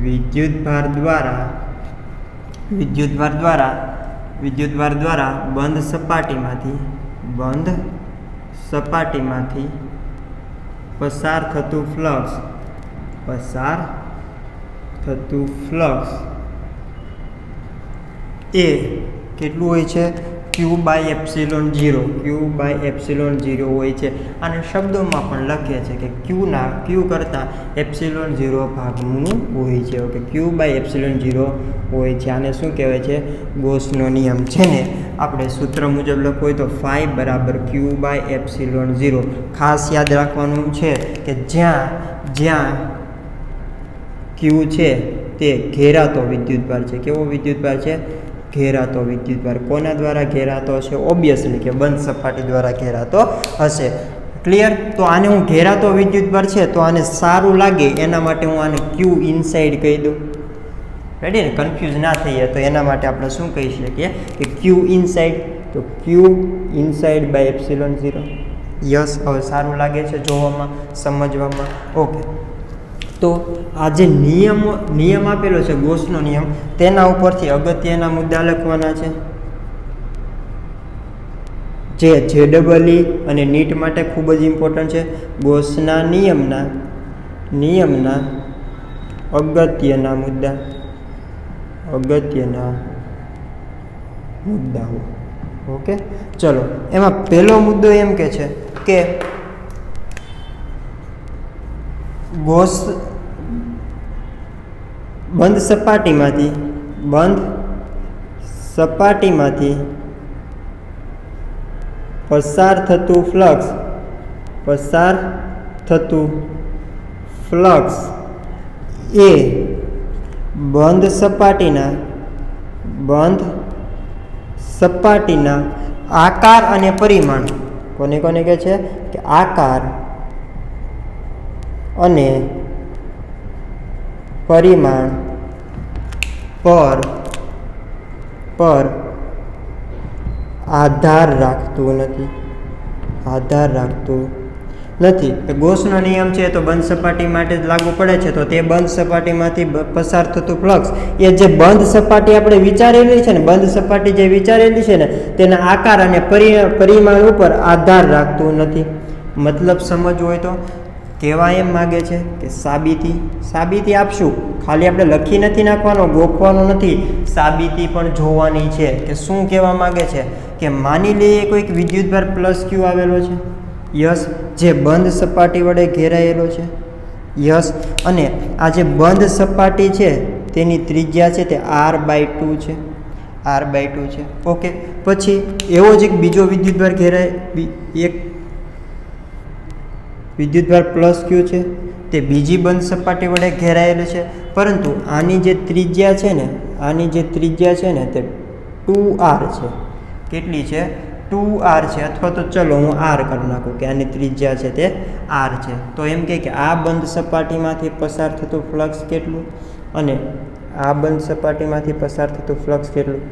વિદ્યુતભાર દ્વારા બંધ સપાટીમાંથી પસાર થતું ફ્લક્સ એ કેટલું હોય છે? Q/ε0 હોય છે. અને શબ્દોમાં પણ લખે છે કે Q કરતાં ε0 ભાગનું હોય છે. ઓકે, Q/ε0 હોય છે. આને શું કહેવાય છે? ગોસનો નિયમ છે ને આપણે સૂત્ર મુજબ લખવું હોય તો ફાઈ બરાબર Q/ε0. ખાસ યાદ રાખવાનું છે કે જ્યાં Q છે તે ઘેરાતો વિદ્યુતભાર છે. કેવો વિદ્યુતભાર છે? ઘેરાતો વિદ્યુતભાર. કોના દ્વારા ઘેરાતો હશે? ઓબ્વિયસલી કે બંધ સપાટી દ્વારા ઘેરાતો હશે. ક્લિયર? તો આને હું ઘેરાતો વિદ્યુતભાર છે તો આને સારું લાગે એના માટે હું આને Q ઇનસાઇડ કહી દઉં. રેડી ને? કન્ફ્યુઝ ના થઈએ તો એના માટે આપણે શું કહી શકીએ કે Q ઇનસાઇડ. તો Q ઇનસાઇડ/ε0. યસ, હવે સારું લાગે છે જોવામાં, સમજવામાં. ઓકે, તો આ જે નિયમ આપેલો છે ગોસનો નિયમ, તેના ઉપરથી અગત્યના મુદ્દા લખવાના છે જે JEE અને નીટ માટે ખૂબ જ ઇમ્પોર્ટન્ટ છે. ગોસના નિયમના અગત્યના મુદ્દાઓ. ઓકે, ચલો. એમાં પહેલો મુદ્દો એમ કે છે કે ગોસ બંધ સપાટીમાંથી પસાર થતું ફ્લક્સ એ બંધ સપાટીના આકાર અને પરિમાણ. કોને કહે છે કે આકાર અને પરિમાણ પર આધાર રાખતું નથી. ગોસનો નિયમ છે તો બંધ સપાટી માટે જ લાગુ પડે છે. તો તે બંધ સપાટીમાંથી પસાર થતું ફ્લક્સ એ જે બંધ સપાટી આપણે વિચારેલી છે ને, બંધ સપાટી જે વિચારેલી છે ને, તેના આકાર અને પરિમાણ ઉપર આધાર રાખતું નથી. મતલબ સમજવું હોય તો કહેવા એમ માગે છે કે સાબિતી આપશું. ખાલી આપણે લખી નથી નાખવાનો, ગોખવાનો નથી, સાબિતી પણ જોવાની છે કે શું કહેવા માગે છે. કે માની લઈએ કોઈક વિદ્યુતભાર +Q આવેલો છે. યસ, જે બંધ સપાટી વડે ઘેરાયેલો છે. યસ, અને આ જે બંધ સપાટી છે તેની ત્રિજ્યા છે તે r/2 છે. ઓકે, પછી એવો જ એક બીજો વિદ્યુતભાર વિદ્યુતભાર +Q છે, તે બીજી બંધ સપાટી વડે ઘેરાયેલું છે. પરંતુ આની જે ત્રિજ્યા છે ને તે 2r છે. કેટલી છે? 2r છે. અથવા તો ચલો હું r કરી નાખું કે આની ત્રિજ્યા છે તે r છે. તો એમ કે આ બંધ સપાટીમાંથી પસાર થતું ફ્લક્સ કેટલું અને આ બંધ સપાટીમાંથી પસાર થતું ફ્લક્સ કેટલું?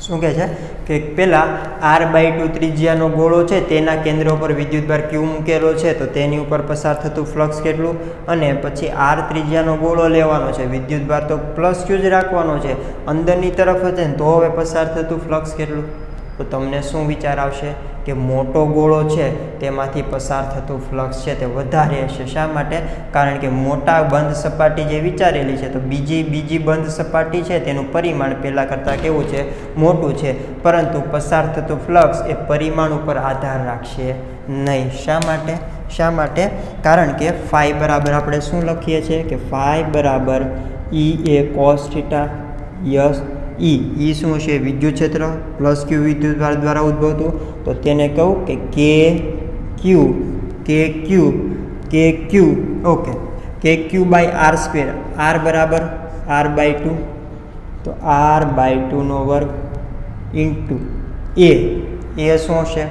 શું કહે છે કે પહેલાં r/2 ત્રિજ્યાનો ગોળો છે તેના કેન્દ્ર ઉપર વિદ્યુતભાર Q મૂકેલો છે, તો તેની ઉપર પસાર થતું ફ્લક્સ કેટલું? અને પછી r ત્રિજ્યાનો ગોળો લેવાનો છે, વિદ્યુતભાર તો +Q જ રાખવાનો છે, અંદરની તરફ હશે ને તો હવે પસાર થતું ફ્લક્સ કેટલું? તો તમને શું વિચાર આવશે કે મોટો ગોળો છે તેમાંથી પસાર થતું ફ્લક્સ છે તે વધારે હશે. શા માટે? કારણ કે મોટા બંધ સપાટી જે વિચારેલી છે તો બીજી બંધ સપાટી છે તેનું પરિમાણ પહેલાં કરતાં કેવું છે? મોટું છે. પરંતુ પસાર થતું ફ્લક્સ એ પરિમાણ ઉપર આધાર રાખશે નહીં. શા માટે? શા માટે? કારણ કે ફાઈ બરાબર આપણે શું લખીએ છીએ કે ફાઈ બરાબર એ કોસ થીટા યસ ઈ શું છે? વિદ્યુત ક્ષેત્ર પ્લસ ક્યુ વિદ્યુતભાર દ્વારા ઉદ્ભવતું, તો તેને કહું કે કે ક્યુ ઓકે કે ક્યુ બાય આર સ્ક્વેર, આર બરાબર r/2, તો r/2 વર્ગ ઇન્ટુ એ શું છે?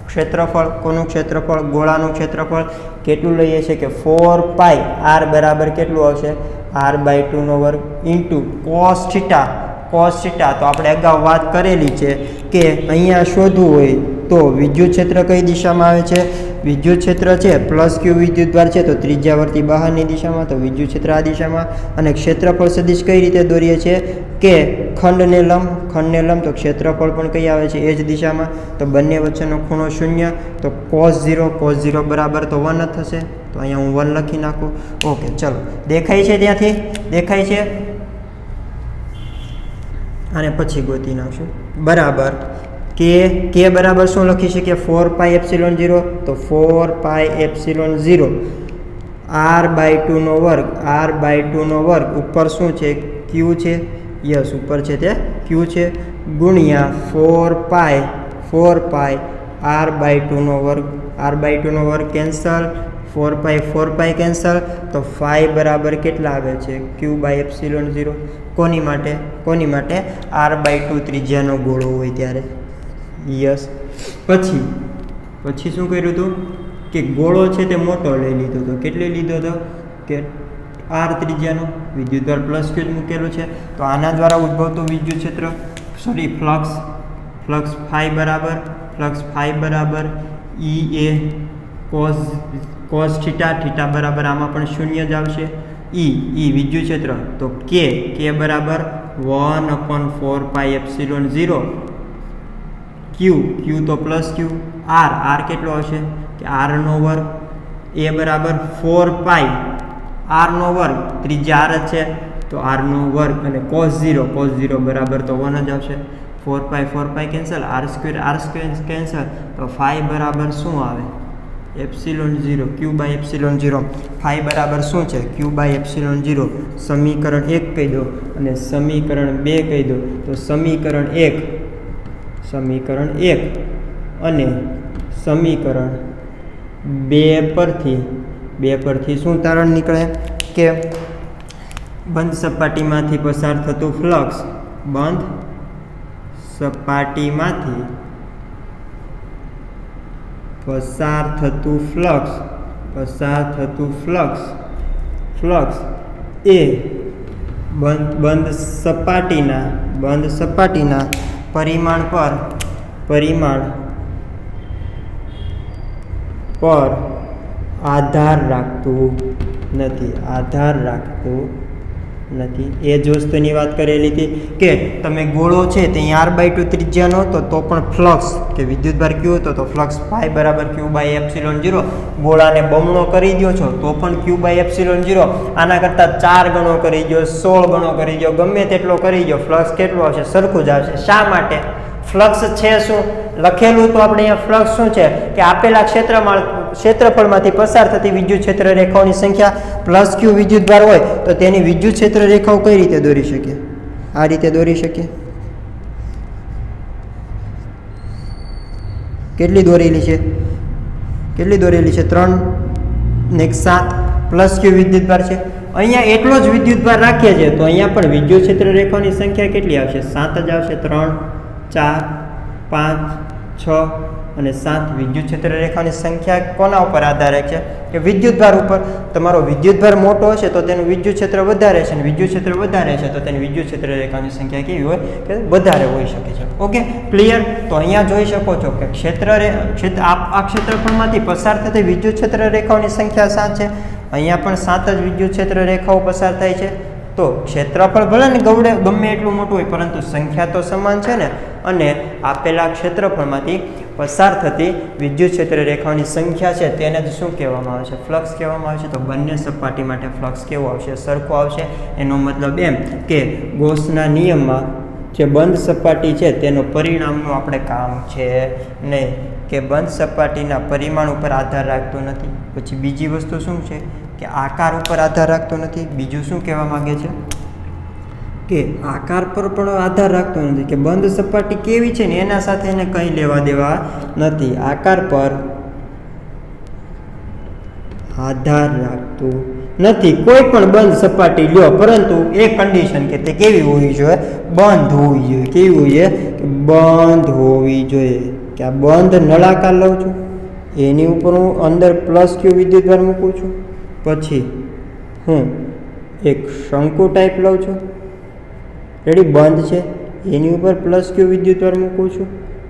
ક્ષેત્રફળ. કોનું ક્ષેત્રફળ? ગોળાનું ક્ષેત્રફળ. કેટલું લઈએ છીએ કે 4π, r બરાબર કેટલું આવશે? r/2 વર્ગ ઇન્ટુ કોસ થીટા. તો આપણે અગાઉ વાત કરેલી છે કે અહીંયા શોધવું હોય તો વિદ્યુત ક્ષેત્ર કઈ દિશામાં આવે છે? વિદ્યુત ક્ષેત્ર છે પ્લસ ક્યુ વિદ્યુતભાર છે તો ત્રિજ્યાવર્તી બહારની દિશામાં, તો વિદ્યુત ક્ષેત્ર આ દિશામાં. અને ક્ષેત્રફળ સદિશ કઈ રીતે દોરીએ છીએ કે ખંડને લંબ, તો ક્ષેત્રફળ પણ કઈ આવે છે? એ જ દિશામાં. તો બંને વચ્ચેનો ખૂણો 0, તો cos 0 બરાબર તો 1 થશે. તો અહીંયા હું 1 લખી નાખું. ઓકે, ચલો, દેખાય છે? ત્યાંથી દેખાય છે? અને પછી ગોતી નાખશું. બરાબર કે બરાબર શું લખી શકીએ? 4πε0, તો 4πε0 r/2 વર્ગ ઉપર શું છે? ક્યુ છે. યસ, ઉપર છે તે ક્યુ છે, ગુણ્યા 4π r/2 વર્ગ કેન્સલ, 4π કેન્સલ, તો ફાઈ બરાબર કેટલા આવે છે? q/ε0. કોની માટે? r/2 ત્રિજ્યાનો ગોળો હોય ત્યારે. યસ. પછી શું કર્યું હતું કે ગોળો છે તે મોટો લઈ લીધો હતો. કેટલી લીધો હતો કે r ત્રિજ્યાનો. વિદ્યુતભાર પ્લસ ક્યુ જ મૂકેલું છે, તો આના દ્વારા ઉદ્ભવતું વિદ્યુત ક્ષેત્ર ફ્લક્સ ફાઈ બરાબર એ કોસ થીટા બરાબર આમાં પણ 0 જ આવશે. ઈ વિદ્યુત ક્ષેત્ર, તો કે બરાબર 1/4πε0, ક્યુ તો પ્લસ ક્યુ, આર કેટલો હશે કે r² એ બરાબર 4π r², ત્રિજ્યા r જ છે તો r² અને cos 0 બરાબર તો 1 જ આવશે. 4π કેન્સલ, r² કેન્સલ, તો ફાઈ બરાબર શું આવે? ε0, q/ε0. ફાઈ બરાબર શું છે? q/ε0. સમીકરણ 1 કહી દો અને સમીકરણ 2 કહી દો. તો સમીકરણ 1 અને સમીકરણ 2 પરથી શું તારણ નીકળે કે બંધ સપાટીમાંથી પસાર થતું ફ્લક્સ, બંધ સપાટીમાંથી પસાર થતું ફ્લક્સ એ બંધ સપાટીના પરિમાણ પર આધાર રાખતું નથી. એ જ વસ્તુની વાત કરેલી હતી કે તમે ગોળો છે તે r/2 ત્રિજ્યાનો તો પણ ફ્લક્સ કે વિદ્યુતભાર ક્યુ હતો તો ફ્લક્સ ફાઈ બરાબર q/ε0. ગોળાને બમણો કરી દો છો તો પણ q/ε0. આના કરતાં 4 ગણો કરી દો, 16 ગણો કરી દો, ગમે તેટલો કરી દો, ફ્લક્સ કેટલો આવશે? સરખું જ આવશે. શા માટે? ફ્લક્સ છે શું લખેલું તો આપણે અહીંયા ફ્લક્સ શું છે કે આપેલા ક્ષેત્રફળમાંથી પસાર થતી વિદ્યુત ક્ષેત્ર રેખાઓની સંખ્યા પ્લસ ક્યુ વિદ્યુતભાર હોય તો તેની વિદ્યુત ક્ષેત્ર રેખાઓ કઈ રીતે દોરી શકીએ? આ રીતે દોરી શકીએ. કેટલી દોરેલી છે? 3 ને 7 પ્લસ ક્યુ વિદ્યુતભાર છે. અહીંયા એટલો જ વિદ્યુતભાર રાખીએ છીએ તો અહીંયા પણ વિદ્યુત ક્ષેત્ર રેખાઓની સંખ્યા કેટલી આવશે? 7 જ આવશે. 3, 4, 5, 6 અને 7 વિદ્યુત ક્ષેત્ર રેખાની સંખ્યા કોના ઉપર આધાર રાખે છે કે વિદ્યુતભાર ઉપર. તમારો વિદ્યુતભાર મોટો હશે તો તેનું વિદ્યુત ક્ષેત્ર વધારે છે અને વિદ્યુત ક્ષેત્ર વધારે છે તો તેની વિદ્યુત ક્ષેત્ર રેખાની સંખ્યા કેવી હોય કે વધારે હોઈ શકે છે. Okay, clear? તો અહીંયા જોઈ શકો છો કે આ ક્ષેત્રફળમાંથી પસાર થતી વિદ્યુત ક્ષેત્ર રેખાઓની સંખ્યા 7 છે. અહીંયા પણ 7 જ વિદ્યુત ક્ષેત્ર રેખાઓ પસાર થાય છે. તો ક્ષેત્રફળ ભલે ને ગમે એટલું મોટું હોય પરંતુ સંખ્યા તો સમાન છે ને. અને આપેલા ક્ષેત્રફળમાંથી પસાર થતી વિદ્યુત ક્ષેત્ર રેખાઓની સંખ્યા છે તેને જ શું કહેવામાં આવે છે? ફ્લક્સ કહેવામાં આવે છે. તો બંને સપાટી માટે ફ્લક્સ કેવો આવશે? સરખો આવશે. એનો મતલબ એમ કે ગોસના નિયમમાં જે બંધ સપાટી છે તેનો પરિમાણનું આપણે કામ છે નહીં, કે બંધ સપાટીના પરિમાણ ઉપર આધાર રાખતો નથી. પછી બીજી વસ્તુ શું છે કે આકાર ઉપર આધાર રાખતો નથી. બીજું શું કહેવા માગે છે કે આકાર પર પણ આધાર રાખતો નથી, કે બંધ સપાટી કેવી છે ને એના સાથે એને કંઈ લેવા દેવા નથી. આકાર પર આધાર રાખતું નથી. કોઈ પણ બંધ સપાટી લ્યો, પરંતુ એ કન્ડિશન કે તે કેવી હોવી જોઈએ, બંધ હોવી જોઈએ. કેવી હોવી જોઈએ, કે બંધ હોવી જોઈએ. કે આ બંધ નળાકાર લઉં છું, એની ઉપર હું અંદર પ્લસ ક્યુ વિદ્યુતભાર મૂકું છું. પછી હું એક શંકુ ટાઈપ લઉં છું, રેડી, બંધ છે, એની ઉપર પ્લસ ક્યુ વિદ્યુતભાર મૂકું છું.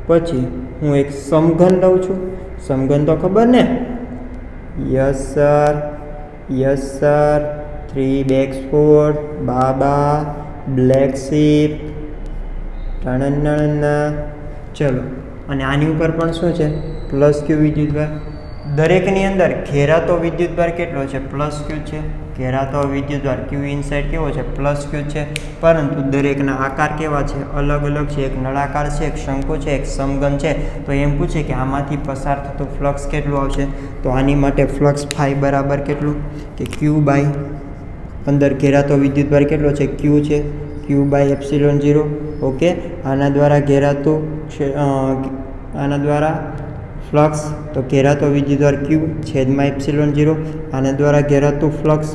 પછી હું એક સમઘન લઉં છું. સમઘન તો ખબર ને, યસ સર, 3 બેક્સફોર્ડ, બાબા, બ્લેક શીપ, ટણના. ચલો, અને આની ઉપર પણ શું છે, પ્લસ ક્યુ વિદ્યુતભાર. દરેકની અંદર ઘેરાતો વિદ્યુતભાર કેટલો છે, પ્લસ ક્યુ છે. ઘેરાતો વિદ્યુતભાર ક્યુ ઇનસાઇડ કેવો છે, પ્લસ ક્યુ છે. પરંતુ દરેકના આકાર કેવા છે, અલગ અલગ છે. એક નળાકાર છે, એક શંકુ છે, એક સમઘન છે. તો એમ પૂછે કે આમાંથી પસાર થતું ફ્લક્સ કેટલું આવશે, તો આની માટે ફ્લક્સ ફાઈ બરાબર કેટલું, કે ક્યુ બાય, અંદર ઘેરાતો વિદ્યુતભાર કેટલો છે, ક્યુ છે, ક્યુ બાય એપ્સિલોન 0. ઓકે, આના દ્વારા ઘેરાતું આના દ્વારા ફ્લક્સ, તો ઘેરાતો વિદ્યુતભાર ક્યુ છેદમાં એપ્સિલોન 0. આના દ્વારા ઘેરાતું ફ્લક્સ,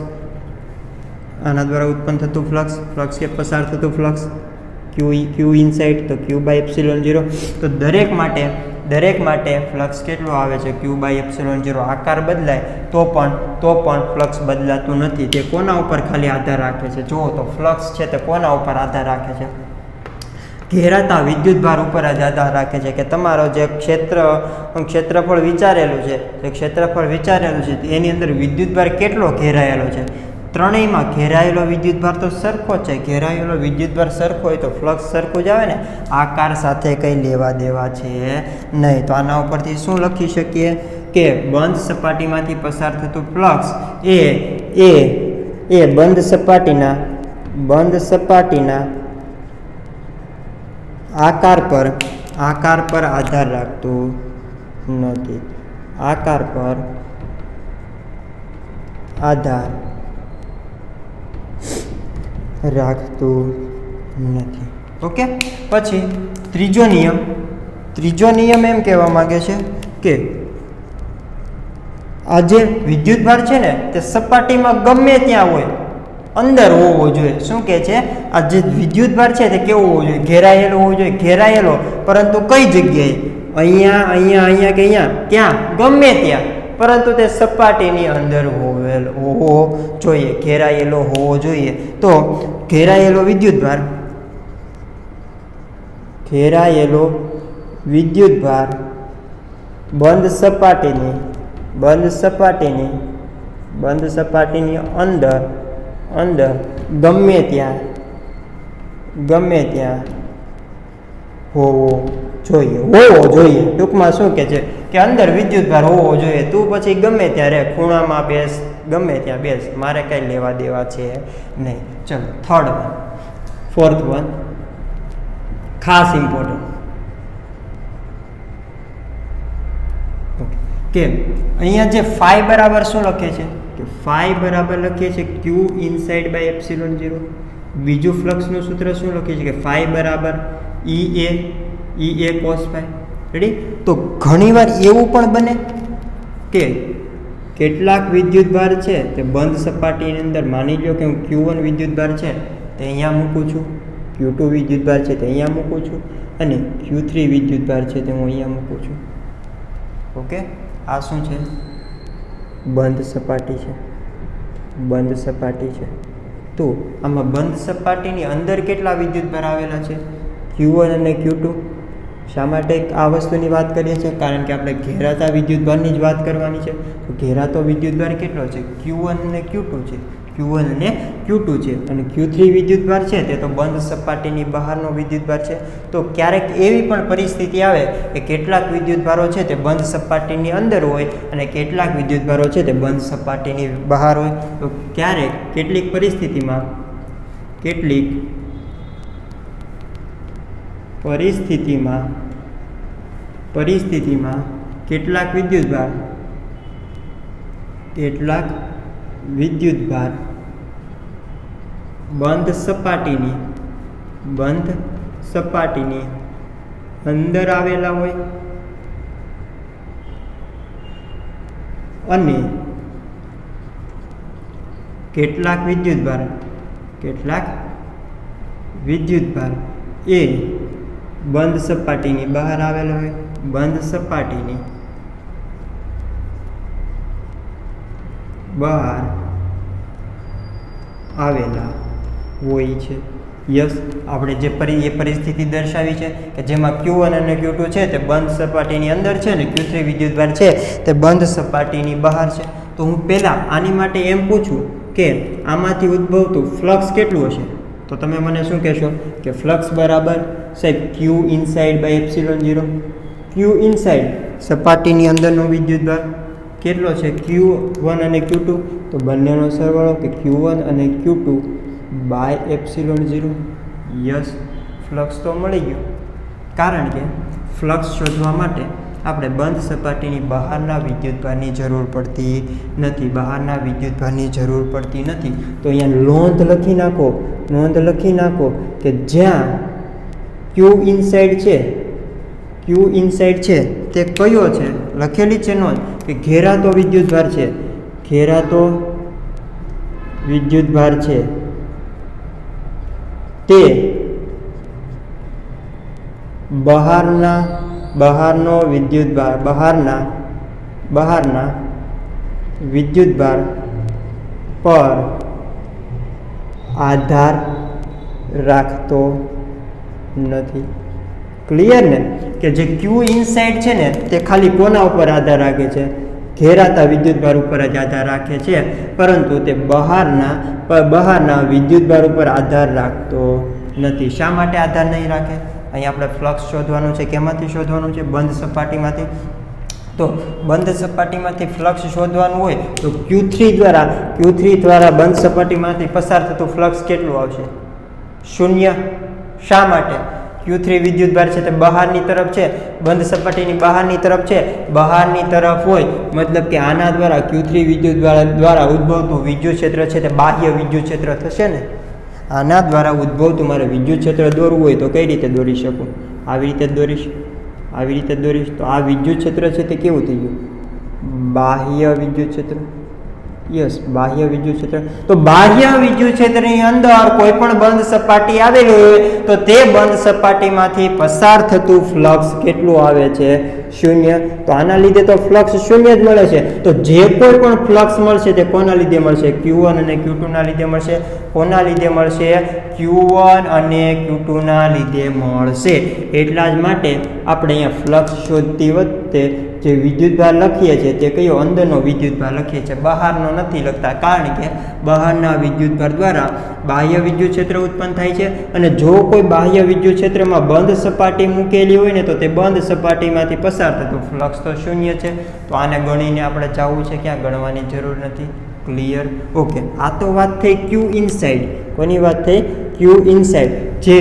આના દ્વારા ઉત્પન્ન થતું ફ્લક્સ કે પસાર થતું ફ્લક્સ ક્યુ ઇનસાઇડ, તો ક્યુ બાય એપ્સિલોન 0. તો દરેક માટે ફ્લક્સ કેટલો આવે છે, ક્યુ બાય એપ્સિલોન 0. આકાર બદલાય તો પણ ફ્લક્સ બદલાતું નથી. તે કોના ઉપર ખાલી આધાર રાખે છે, જુઓ તો ફ્લક્સ છે તે કોના ઉપર આધાર રાખે છે, ઘેરાતા વિદ્યુતભાર ઉપર જ આધાર રાખે છે. કે તમારો જે ક્ષેત્રફળ વિચારેલું છે એની અંદર વિદ્યુતભાર કેટલો ઘેરાયેલો છે. ત્રણેયમાં ઘેરાયેલો વિદ્યુતભાર તો સરખો છે. ઘેરાયેલો વિદ્યુતભાર સરખો હોય તો ફ્લક્સ સરખું જ આવે ને, આકાર સાથે કંઈ લેવા દેવા છે નહીં. તો આના ઉપરથી શું લખી શકીએ કે બંધ સપાટીમાંથી પસાર થતું ફ્લક્સ એ બંધ સપાટીના આકાર પર આધાર રાખતું નથી. આકાર પર આધાર રાખતું નથી. ઓકે, પછી ત્રીજો નિયમ એમ કહેવા માંગે છે કે આ જે વિદ્યુતભાર છે ને તે સપાટીમાં ગમે ત્યાં હોય, અંદર હોવો જોઈએ. શું કહે છે, આ જે વિદ્યુતભાર છે તે કેવો હોવો જોઈએ, ઘેરાયેલો હોવો જોઈએ. ઘેરાયેલો, પરંતુ કઈ જગ્યાએ, અહીંયા કે ક્યાં, ગમે ત્યાં, પરંતુ તે સપાટીની અંદર હોવો જોઈએ, ઘેરાયેલો હોવો જોઈએ. તો ઘેરાયેલો વિદ્યુતભાર બંધ સપાટીની અંદર ગમે ત્યાં હોવો જોઈએ. ટૂંકમાં શું કે છે કે અંદર વિદ્યુતભાર હોવો જોઈએ. તું પછી ગમે ત્યારે ખૂણામાં બેસ, ગમે ત્યાં બેસ, મારે કંઈ લેવા દેવા છે નહીં. ચલો, ફોર્થ વન ખાસ ઇમ્પોર્ટન્ટ, કે અહીંયા જે ફાઈ બરાબર શું લખે છે, કે ફાઈ બરાબર લખીએ છીએ ક્યુ ઇનસાઇડ બાય એપ્સિલોન 0. બીજું ફ્લક્સનું સૂત્ર શું લખીએ છીએ, કે ફાઈ બરાબર ઈ એ કોસ ફાઈ. રેડી. તો ઘણીવાર એવું પણ બને કે કેટલાક વિદ્યુતભાર છે તે બંધ સપાટીની અંદર, માની લો કે હું Q1 વિદ્યુતભાર છે તે અહીંયા મૂકું છું, Q2 વિદ્યુતભાર છે તે અહીંયા મૂકું છું, અને Q3 વિદ્યુતભાર છે તે હું અહીંયા મૂકું છું. ઓકે, આ શું છે, બંધ સપાટી છે. તો આમાં બંધ સપાટીની અંદર કેટલા વિદ્યુતભાર આવેલા છે, Q1 અને Q2. શા માટે આ વસ્તુની વાત કરીએ છીએ, કારણ કે આપણે ઘેરાતા વિદ્યુતભારની જ વાત કરવાની છે. તો ઘેરાતો વિદ્યુતભાર કેટલો છે, Q1 અને Q2 છે. અને Q3 વિદ્યુતભાર છે તે તો બંધ સપાટીની બહારનો વિદ્યુતભાર છે. તો ક્યારેક એવી પણ પરિસ્થિતિ આવે કે કેટલાક વિદ્યુતભારો છે તે બંધ સપાટીની અંદર હોય અને કેટલાક વિદ્યુતભારો છે તે બંધ સપાટીની બહાર હોય. તો ક્યારેક કેટલીક પરિસ્થિતિમાં કેટલાક વિદ્યુતભાર બંધ સપાટીની અંદર આવેલા હોય અને કેટલાક વિદ્યુતભાર એ બંધ સપાટીની બહાર આવેલા હોય, બંધ સપાટીની બહાર આવેલા હોય છે. યસ, આપણે જે પરિસ્થિતિ દર્શાવી છે કે જેમાં Q1 અને Q2 છે તે બંધ સપાટીની અંદર છે અને Q3 વિદ્યુતભાર છે તે બંધ સપાટીની બહાર છે. તો હું પહેલાં આની માટે એમ પૂછું કે આમાંથી ઉદ્ભવતું ફ્લક્સ કેટલું હશે, તો તમે મને શું કહેશો કે ફ્લક્સ બરાબર સાહેબ Q inside by epsilon 0. Q inside સપાટીની અંદરનો વિદ્યુતભાર કેટલો છે, Q1 અને Q2, તો બંનેનો સરવાળો કે Q1 અને Q2 by epsilon 0. Yes, flux તો મળી ગયું. કારણ કે ફ્લક્સ શોધવા માટે આપણે બંધ સપાટીની બહારના વિદ્યુતભારની જરૂર પડતી નથી. તો અહીંયા નોંધ લખી નાખો કે જ્યાં Q ઇનસાઇડ છે તે કયો છે, લખેલી છે નોંધ કે ઘેરાતો વિદ્યુતભાર છે તે બહારના વિદ્યુતભાર પર આધાર રાખતો નથી. ક્લિયર ને, કે જે Q ઇનસાઇડ છે ને તે ખાલી કોના ઉપર આધાર રાખે છે, ઘેરાતા વિદ્યુતભાર ઉપર જ આધાર રાખે છે, પરંતુ તે બહારના વિદ્યુતભાર ઉપર આધાર રાખતો નથી. શા માટે આધાર નહીં રાખે? અહીં આપણે ફ્લક્સ શોધવાનું છે, કેમાંથી શોધવાનું છે, બંધ સપાટીમાંથી. તો બંધ સપાટીમાંથી ફ્લક્સ શોધવાનું હોય તો Q3 દ્વારા બંધ સપાટીમાંથી પસાર થતું ફ્લક્સ કેટલું આવશે? 0. શા માટે? Q3 વિદ્યુતભાર છે તે બહારની તરફ છે, બંધ સપાટીની બહારની તરફ છે. બહારની તરફ હોય મતલબ કે આના દ્વારા Q3 વિદ્યુતભાર દ્વારા ઉદ્ભવતું વિદ્યુત ક્ષેત્ર છે તે બાહ્ય વિદ્યુત ક્ષેત્ર થશે ને. આના દ્વારા ઉદ્ભવતું મારે વિદ્યુત ક્ષેત્ર દોરવું હોય તો કઈ રીતે દોરી શકું? આવી રીતે દોરીશ. તો આ વિદ્યુત ક્ષેત્ર છે તે કેવું થઈ ગયું? બાહ્ય વિદ્યુત ક્ષેત્ર. યસ, બાહ્ય વિદ્યુત ક્ષેત્ર. તો બાહ્ય વિદ્યુત ક્ષેત્રની અંદર કોઈ પણ બંધ સપાટી આવેલી હોય તો તે બંધ સપાટીમાંથી પસાર થતું ફ્લક્સ કેટલું આવે છે? 0. તો આના લીધે તો ફ્લક્સ 0 જ મળે છે. તો જે કોઈ પણ ફ્લક્સ મળશે તે કોના લીધે મળશે? Q1 અને Q2 ના લીધે મળશે. કોના લીધે મળશે? Q1 અને Q2 ના લીધે મળશે. એટલા જ માટે આપણે અહીંયા ફ્લક્સ શોધતી વખતે જે વિદ્યુતભાર લખીએ છીએ તે કયો? અંદરનો વિદ્યુતભાર લખીએ છીએ, બહારનો નથી લખતા. કારણ કે બહારના વિદ્યુતભાર દ્વારા બાહ્ય વિદ્યુત ક્ષેત્ર ઉત્પન્ન થાય છે અને જો કોઈ બાહ્ય વિદ્યુત ક્ષેત્રમાં બંધ સપાટી મૂકેલી હોય ને તો તે બંધ સપાટીમાંથી પસાર થતું ફ્લક્સ તો 0 છે. તો આને ગણીને આપણે જવું છે, ક્યાં ગણવાની જરૂર નથી. ક્લિયર? ઓકે, આ તો વાત થઈ Q ઇનસાઇડ. કોની વાત થઈ? Q inside. જે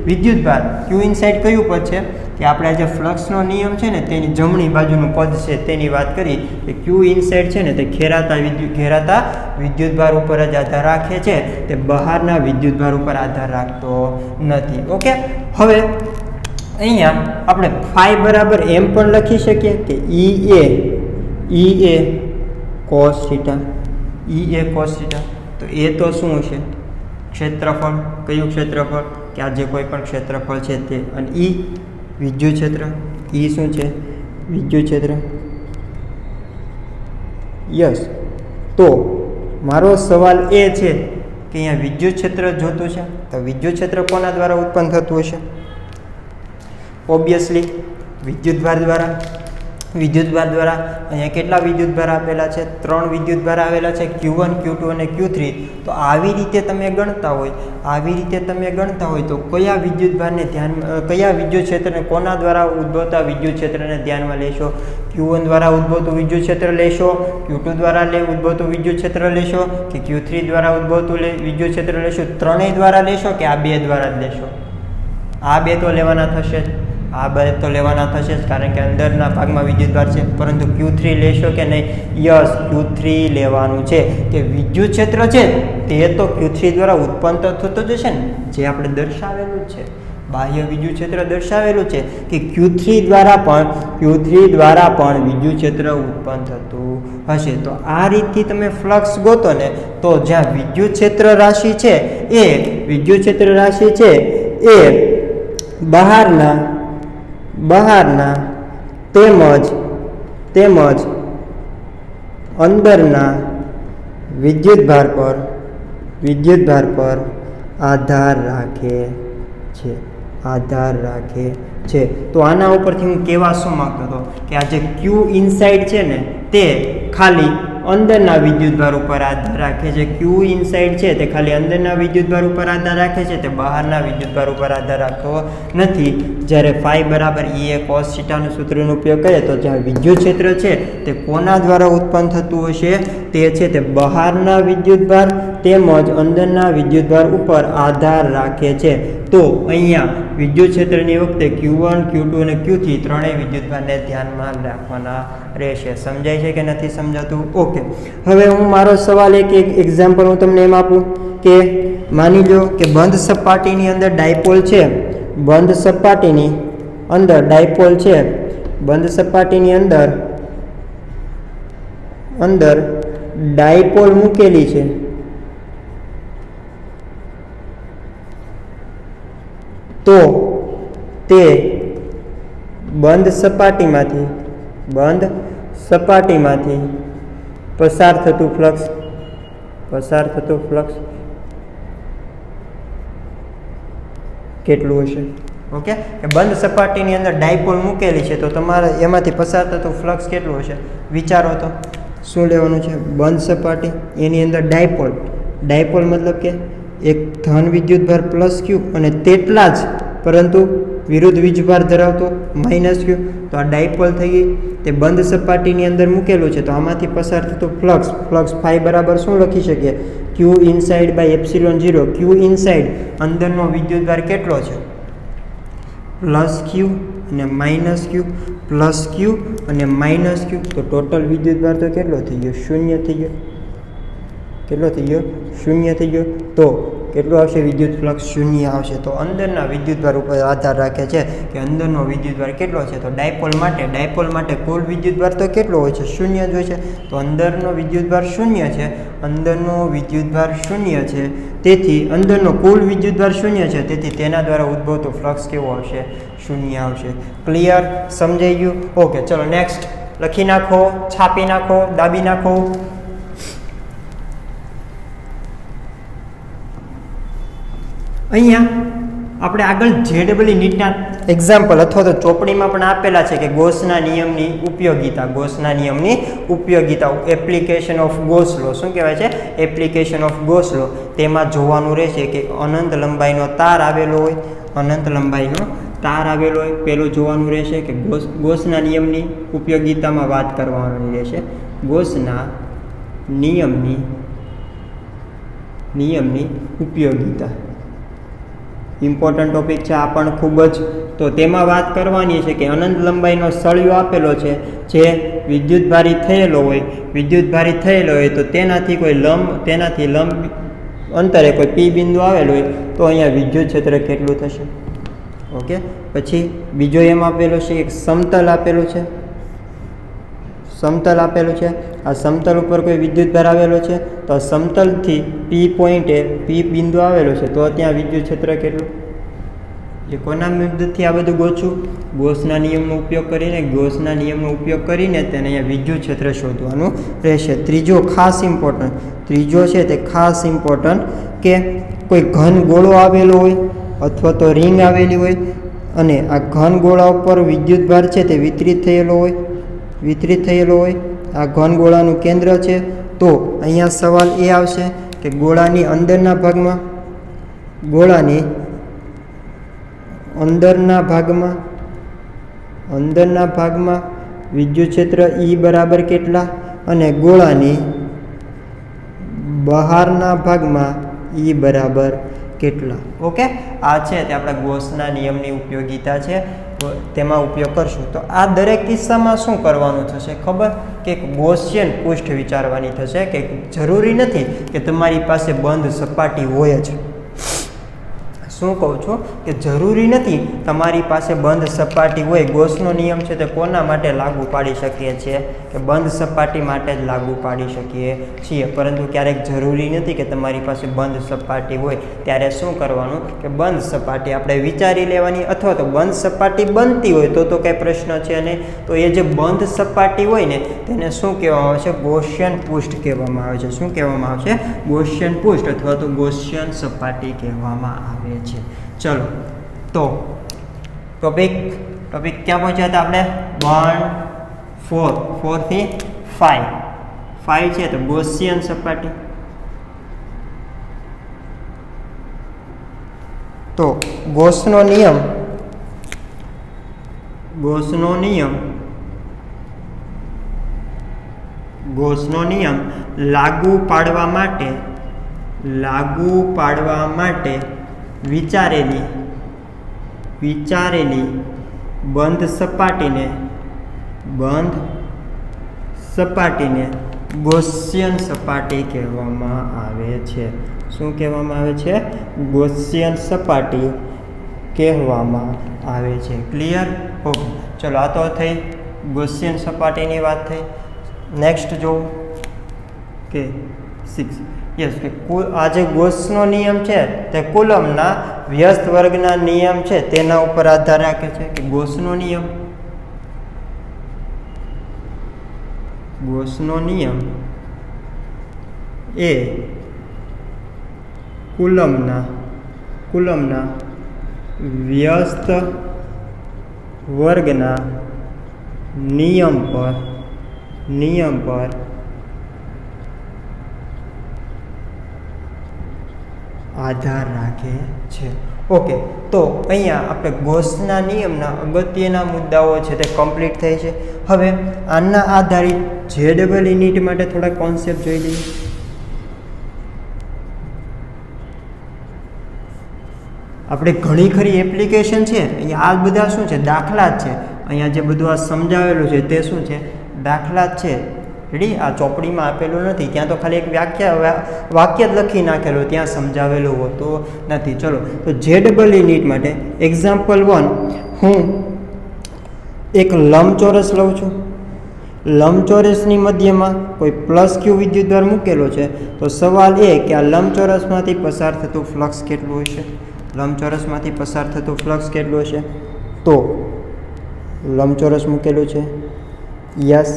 વિદ્યુતભાર Q ઇનસાઇડ કયું પદ છે કે આપણે જે ફ્લક્સનો નિયમ છે ને તેની જમણી બાજુનું પદ છે તેની વાત કરી કે Q ઇનસાઇડ છે ને તે ઘેરાતા વિદ્યુતભાર ઉપર જ આધાર રાખે છે, તે બહારના વિદ્યુતભાર ઉપર આધાર રાખતો નથી. ઓકે, હવે અહીંયા આપણે ફાઈ બરાબર એમ પણ લખી શકીએ કે EA cos થીટા. તો એ તો શું છે? ક્ષેત્રફળ. કયું ક્ષેત્રફળ? કે આ જે કોઈ પણ ક્ષેત્રફળ છે તે. અને વિદ્યુત ક્ષેત્ર. શું છે? વિદ્યુત ક્ષેત્ર. યસ. તો મારો સવાલ એ છે કે અહીંયા વિદ્યુત ક્ષેત્ર જોતું છે તો વિદ્યુત ક્ષેત્ર કોના દ્વારા ઉત્પન્ન થતું હશે? ઓબ્વિયસલી વિદ્યુતભાર દ્વારા. અહીંયા કેટલા વિદ્યુતભાર આપેલા છે? 3 વિદ્યુતભાર આવેલા છે, Q1, Q2 અને Q3. તો આવી રીતે તમે ગણતા હોય તો કયા વિદ્યુતભારને કયા વિદ્યુત ક્ષેત્રને કોના દ્વારા ઉદ્ભવતા વિદ્યુત ક્ષેત્રને ધ્યાનમાં લેશો? Q1 દ્વારા ઉદ્ભવતું વિદ્યુત ક્ષેત્ર લેશો, Q2 દ્વારા ઉદ્ભવતું વિદ્યુત ક્ષેત્ર લેશો કે Q3 દ્વારા ઉદ્ભવતું વિદ્યુત ક્ષેત્ર લેશો? ત્રણેય દ્વારા લેશો કે આ બે દ્વારા જ લેશો? આ બે તો લેવાના થશે જ, આ બે તો લેવાના થશે જ, કારણ કે અંદરના ભાગમાં વિદ્યુતભાર છે. પરંતુ Q3 લેશો કે નહીં? યસ, Q3 લેવાનું છે. કે વિદ્યુત ક્ષેત્ર છે તે તો Q3 દ્વારા ઉત્પન્ન થતું જ હશે ને, જે આપણે દર્શાવેલું જ છે, બાહ્ય વિદ્યુત ક્ષેત્ર દર્શાવેલું છે કે Q3 દ્વારા પણ વિદ્યુત ક્ષેત્ર ઉત્પન્ન થતું હશે. તો આ રીતથી તમે ફ્લક્સ ગોતો ને, તો જ્યાં વિદ્યુત ક્ષેત્ર રાશિ છે એ બહારના તેમજ અંદરના વિદ્યુતભાર પર આધાર રાખે છે. તો આના ઉપરથી હું કહેવા શું માંગતો હતો કે આ જે Q ઇનસાઇડ છે ને તે ખાલી અંદરના વિદ્યુતભાર ઉપર આધાર રાખે છે. Q ઇનસાઇડ છે તે ખાલી અંદરના વિદ્યુતભાર ઉપર આધાર રાખે છે, તે બહારના વિદ્યુતભાર ઉપર આધાર રાખતો નથી. જ્યારે phi બરાબર EA cos θ નું સૂત્રનો ઉપયોગ કરીએ તો જ્યાં વિદ્યુત ક્ષેત્ર છે તે કોના દ્વારા ઉત્પન્ન થતું હશે? તે છે તે બહારના વિદ્યુતભાર તેમજ અંદરના વિદ્યુતભાર ઉપર આધાર રાખે છે. તો અહીંયા વિદ્યુત ક્ષેત્રની વખતે Q1, Q2 અને Q3 ત્રણેય વિદ્યુતભારને ધ્યાનમાં રાખવાના રહેશે. સમજાય છે કે નથી સમજાતું? ઓકે, હવે હું મારો સવાલ એક એક્ઝામ્પલ હું તમને એમ આપું કે માની લો કે બંધ સપાટીની અંદર ડાયપોલ છે, બંધ સપાટીની અંદર ડાયપોલ મૂકેલી છે. તો તે બંધ સપાટીમાંથી પસાર થતું ફ્લક્સ કેટલું હશે? ઓકે, કે બંધ સપાટીની અંદર ડાયપોલ મૂકેલી છે તો તમારે એમાંથી પસાર થતું ફ્લક્સ કેટલું હશે? વિચારો તો શું લેવાનું છે? બંધ સપાટી, એની અંદર ડાયપોલ મતલબ કે એક ધન વિદ્યુતભાર પ્લસ Q અને તેટલા જ પરંતુ વિરુદ્ધ વીજભાર ધરાવતો માઇનસ Q. તો આ ડાયપોલ થઈ ગઈ, તે બંધ સપાટીની અંદર મૂકેલું છે તો આમાંથી પસાર થતું ફ્લક્સ phi બરાબર શું લખી શકીએ? Q inside by epsilon 0. Q inside અંદરનો વિદ્યુતભાર કેટલો છે? પ્લસ Q અને માઇનસ Q, પ્લસ Q અને માઇનસ Q. તો ટોટલ વિદ્યુતભાર તો કેટલો થઈ ગયો? શૂન્ય થઈ ગયો. તો કેટલું આવશે વિદ્યુત ફ્લક્સ? શૂન્ય આવશે. તો અંદરના વિદ્યુતભાર ઉપર આધાર રાખે છે કે અંદરનો વિદ્યુતભાર કેટલો છે. તો ડાયપોલ માટે કુલ વિદ્યુતભાર તો કેટલો હોય છે? શૂન્ય જ હોય છે. તો અંદરનો વિદ્યુતભાર શૂન્ય છે, તેથી અંદરનો કુલ વિદ્યુતભાર શૂન્ય છે, તેથી તેના દ્વારા ઉદ્ભવતો ફ્લક્સ કેવો આવશે? શૂન્ય આવશે. ક્લિયર? સમજાઈ ગયું? ઓકે, ચલો નેક્સ્ટ લખી નાખો, છાપી નાખો, દાબી નાખો. અહીંયા આપણે આગળ JEE નીટના એક્ઝામ્પલ અથવા તો ચોપડીમાં પણ આપેલા છે કે ગોસના નિયમની ઉપયોગિતા એપ્લિકેશન ઓફ ગોસ લો. શું કહેવાય છે? એપ્લિકેશન ઓફ ગોસ લો. તેમાં જોવાનું રહેશે કે અનંત લંબાઈનો તાર આવેલો હોય, પેલું જોવાનું રહેશે કે ગોસના નિયમની ઉપયોગિતામાં વાત કરવાની રહેશે. ગોસના નિયમની ઉપયોગિતા ઇમ્પોર્ટન્ટ ટોપિક છે, આ પણ ખૂબ જ. તો તેમાં વાત કરવાની છે કે અનંત લંબાઈનો સળિયો આપેલો છે જે વિદ્યુતભારી થયેલો હોય તો તેનાથી લંબ અંતરે કોઈ P બિંદુ આવેલો હોય તો અહીંયા વિદ્યુત ક્ષેત્ર કેટલું થશે? ઓકે, પછી બીજો એમ આપેલો છે એક સમતલ આપેલું છે. આ સમતલ ઉપર કોઈ વિદ્યુતભાર આવેલો છે તો આ સમતલથી P બિંદુ આવેલો છે તો ત્યાં વિદ્યુત ક્ષેત્ર કેટલું? એ કોના મદદથી આ બધું ગોચવું? ગોસના નિયમનો ઉપયોગ કરીને તેને અહીંયા વિદ્યુત ક્ષેત્ર શોધવાનું રહેશે. ત્રીજો છે તે ખાસ ઇમ્પોર્ટન્ટ કે કોઈ ઘન ગોળો આવેલો હોય અથવા તો રિંગ આવેલી હોય અને આ ઘન ગોળા ઉપર વિદ્યુતભાર છે તે વિતરિત થયેલો હોય. આ ઘન ગોળાનું કેન્દ્ર છે. તો અહીંયા સવાલ એ આવશે કે ગોળાની અંદરના ભાગમાં વિદ્યુત ક્ષેત્ર E બરાબર કેટલા અને ગોળાની બહારના ભાગમાં E બરાબર કેટલા. ઓકે, આ છે તે આપણા ગોસના નિયમની ઉપયોગિતા છે, તેમાં ઉપયોગ કરશું. તો આ દરેક કિસ્સામાં શું કરવાનું થશે ખબર, કે ગોસિયન પૃષ્ઠ વિચારવાની થશે, કે જરૂરી નથી કે તમારી પાસે બંધ સપાટી હોય જ. શું કહું છું કે જરૂરી નથી તમારી પાસે બંધ સપાટી હોય. ગોસનો નિયમ છે તે કોના માટે લાગુ પાડી શકીએ છીએ, કે બંધ સપાટી માટે જ લાગુ પાડી શકીએ છીએ. પરંતુ ક્યારેક જરૂરી નથી કે તમારી પાસે બંધ સપાટી હોય. ત્યારે શું કરવાનું, કે બંધ સપાટી આપણે વિચારી લેવાની, અથવા તો બંધ સપાટી બનતી હોય તો કંઈ પ્રશ્ન છે નહીં. તો એ જે બંધ સપાટી હોય ને તેને શું કહેવામાં આવે છે, ગોસિયન પૃષ્ઠ કહેવામાં આવે છે. શું કહેવામાં આવે છે, ગોસિયન પૃષ્ઠ અથવા તો ગોસિયન સપાટી કહેવામાં આવે છે. ચલો, તો ટોપિક ક્યાં પહોંચ્યા હતા આપણે, 1 4 થી 5 છે તો ગોસિયન સપાટી. તો ગોસનો નિયમ લાગુ પાડવા માટે વિચારેલી બંધ સપાટીને ગોસિયન સપાટી કહેવામાં આવે છે. શું કહેવામાં આવે છે, ગોસિયન સપાટી કહેવામાં આવે છે. ક્લિયર? ઓકે, ચલો, આ તો થઈ ગોસિયન સપાટીની વાત થઈ. નેક્સ્ટ જો કે 6. યસ, કે આ જે ગોસનો નિયમ છે તે કુલમના વ્યસ્ત વર્ગના નિયમ છે તેના ઉપર આધાર રાખે છે. કે ગોસનો નિયમ એ કુલમના વ્યસ્ત વર્ગના નિયમ પર આધાર રાખે છે. ઓકે, તો અહીંયા આપણે ગોસના નિયમના અગત્યના મુદ્દાઓ છે તે કમ્પ્લીટ થઈ છે. હવે આના આધારિત JEE નીટ માટે થોડા કોન્સેપ્ટ જોઈ લઈએ. આપણે ઘણી ખરી એપ્લિકેશન છે અહીંયા. આ બધા શું છે, દાખલા જ છે. અહીંયા જે બધું આ સમજાવેલું છે તે શું છે, દાખલા જ છે. રેડી? આ ચોપડીમાં આપેલું નથી, ત્યાં તો ખાલી એક વાક્ય જ લખી નાખેલું, ત્યાં સમજાવેલું હોતું નથી. ચલો, તો JEE નીટ માટે એક્ઝામ્પલ 1, હું એક લંબચોરસ લઉં છું. લંબચોરસની મધ્યમાં કોઈ +Q વિદ્યુતભાર મૂકેલો છે. તો સવાલ એ કે આ લંબચોરસમાંથી પસાર થતું ફ્લક્સ કેટલું હશે? લંબચોરસમાંથી પસાર થતું ફ્લક્સ કેટલું હશે? તો લંબચોરસ મૂકેલું છે, યસ,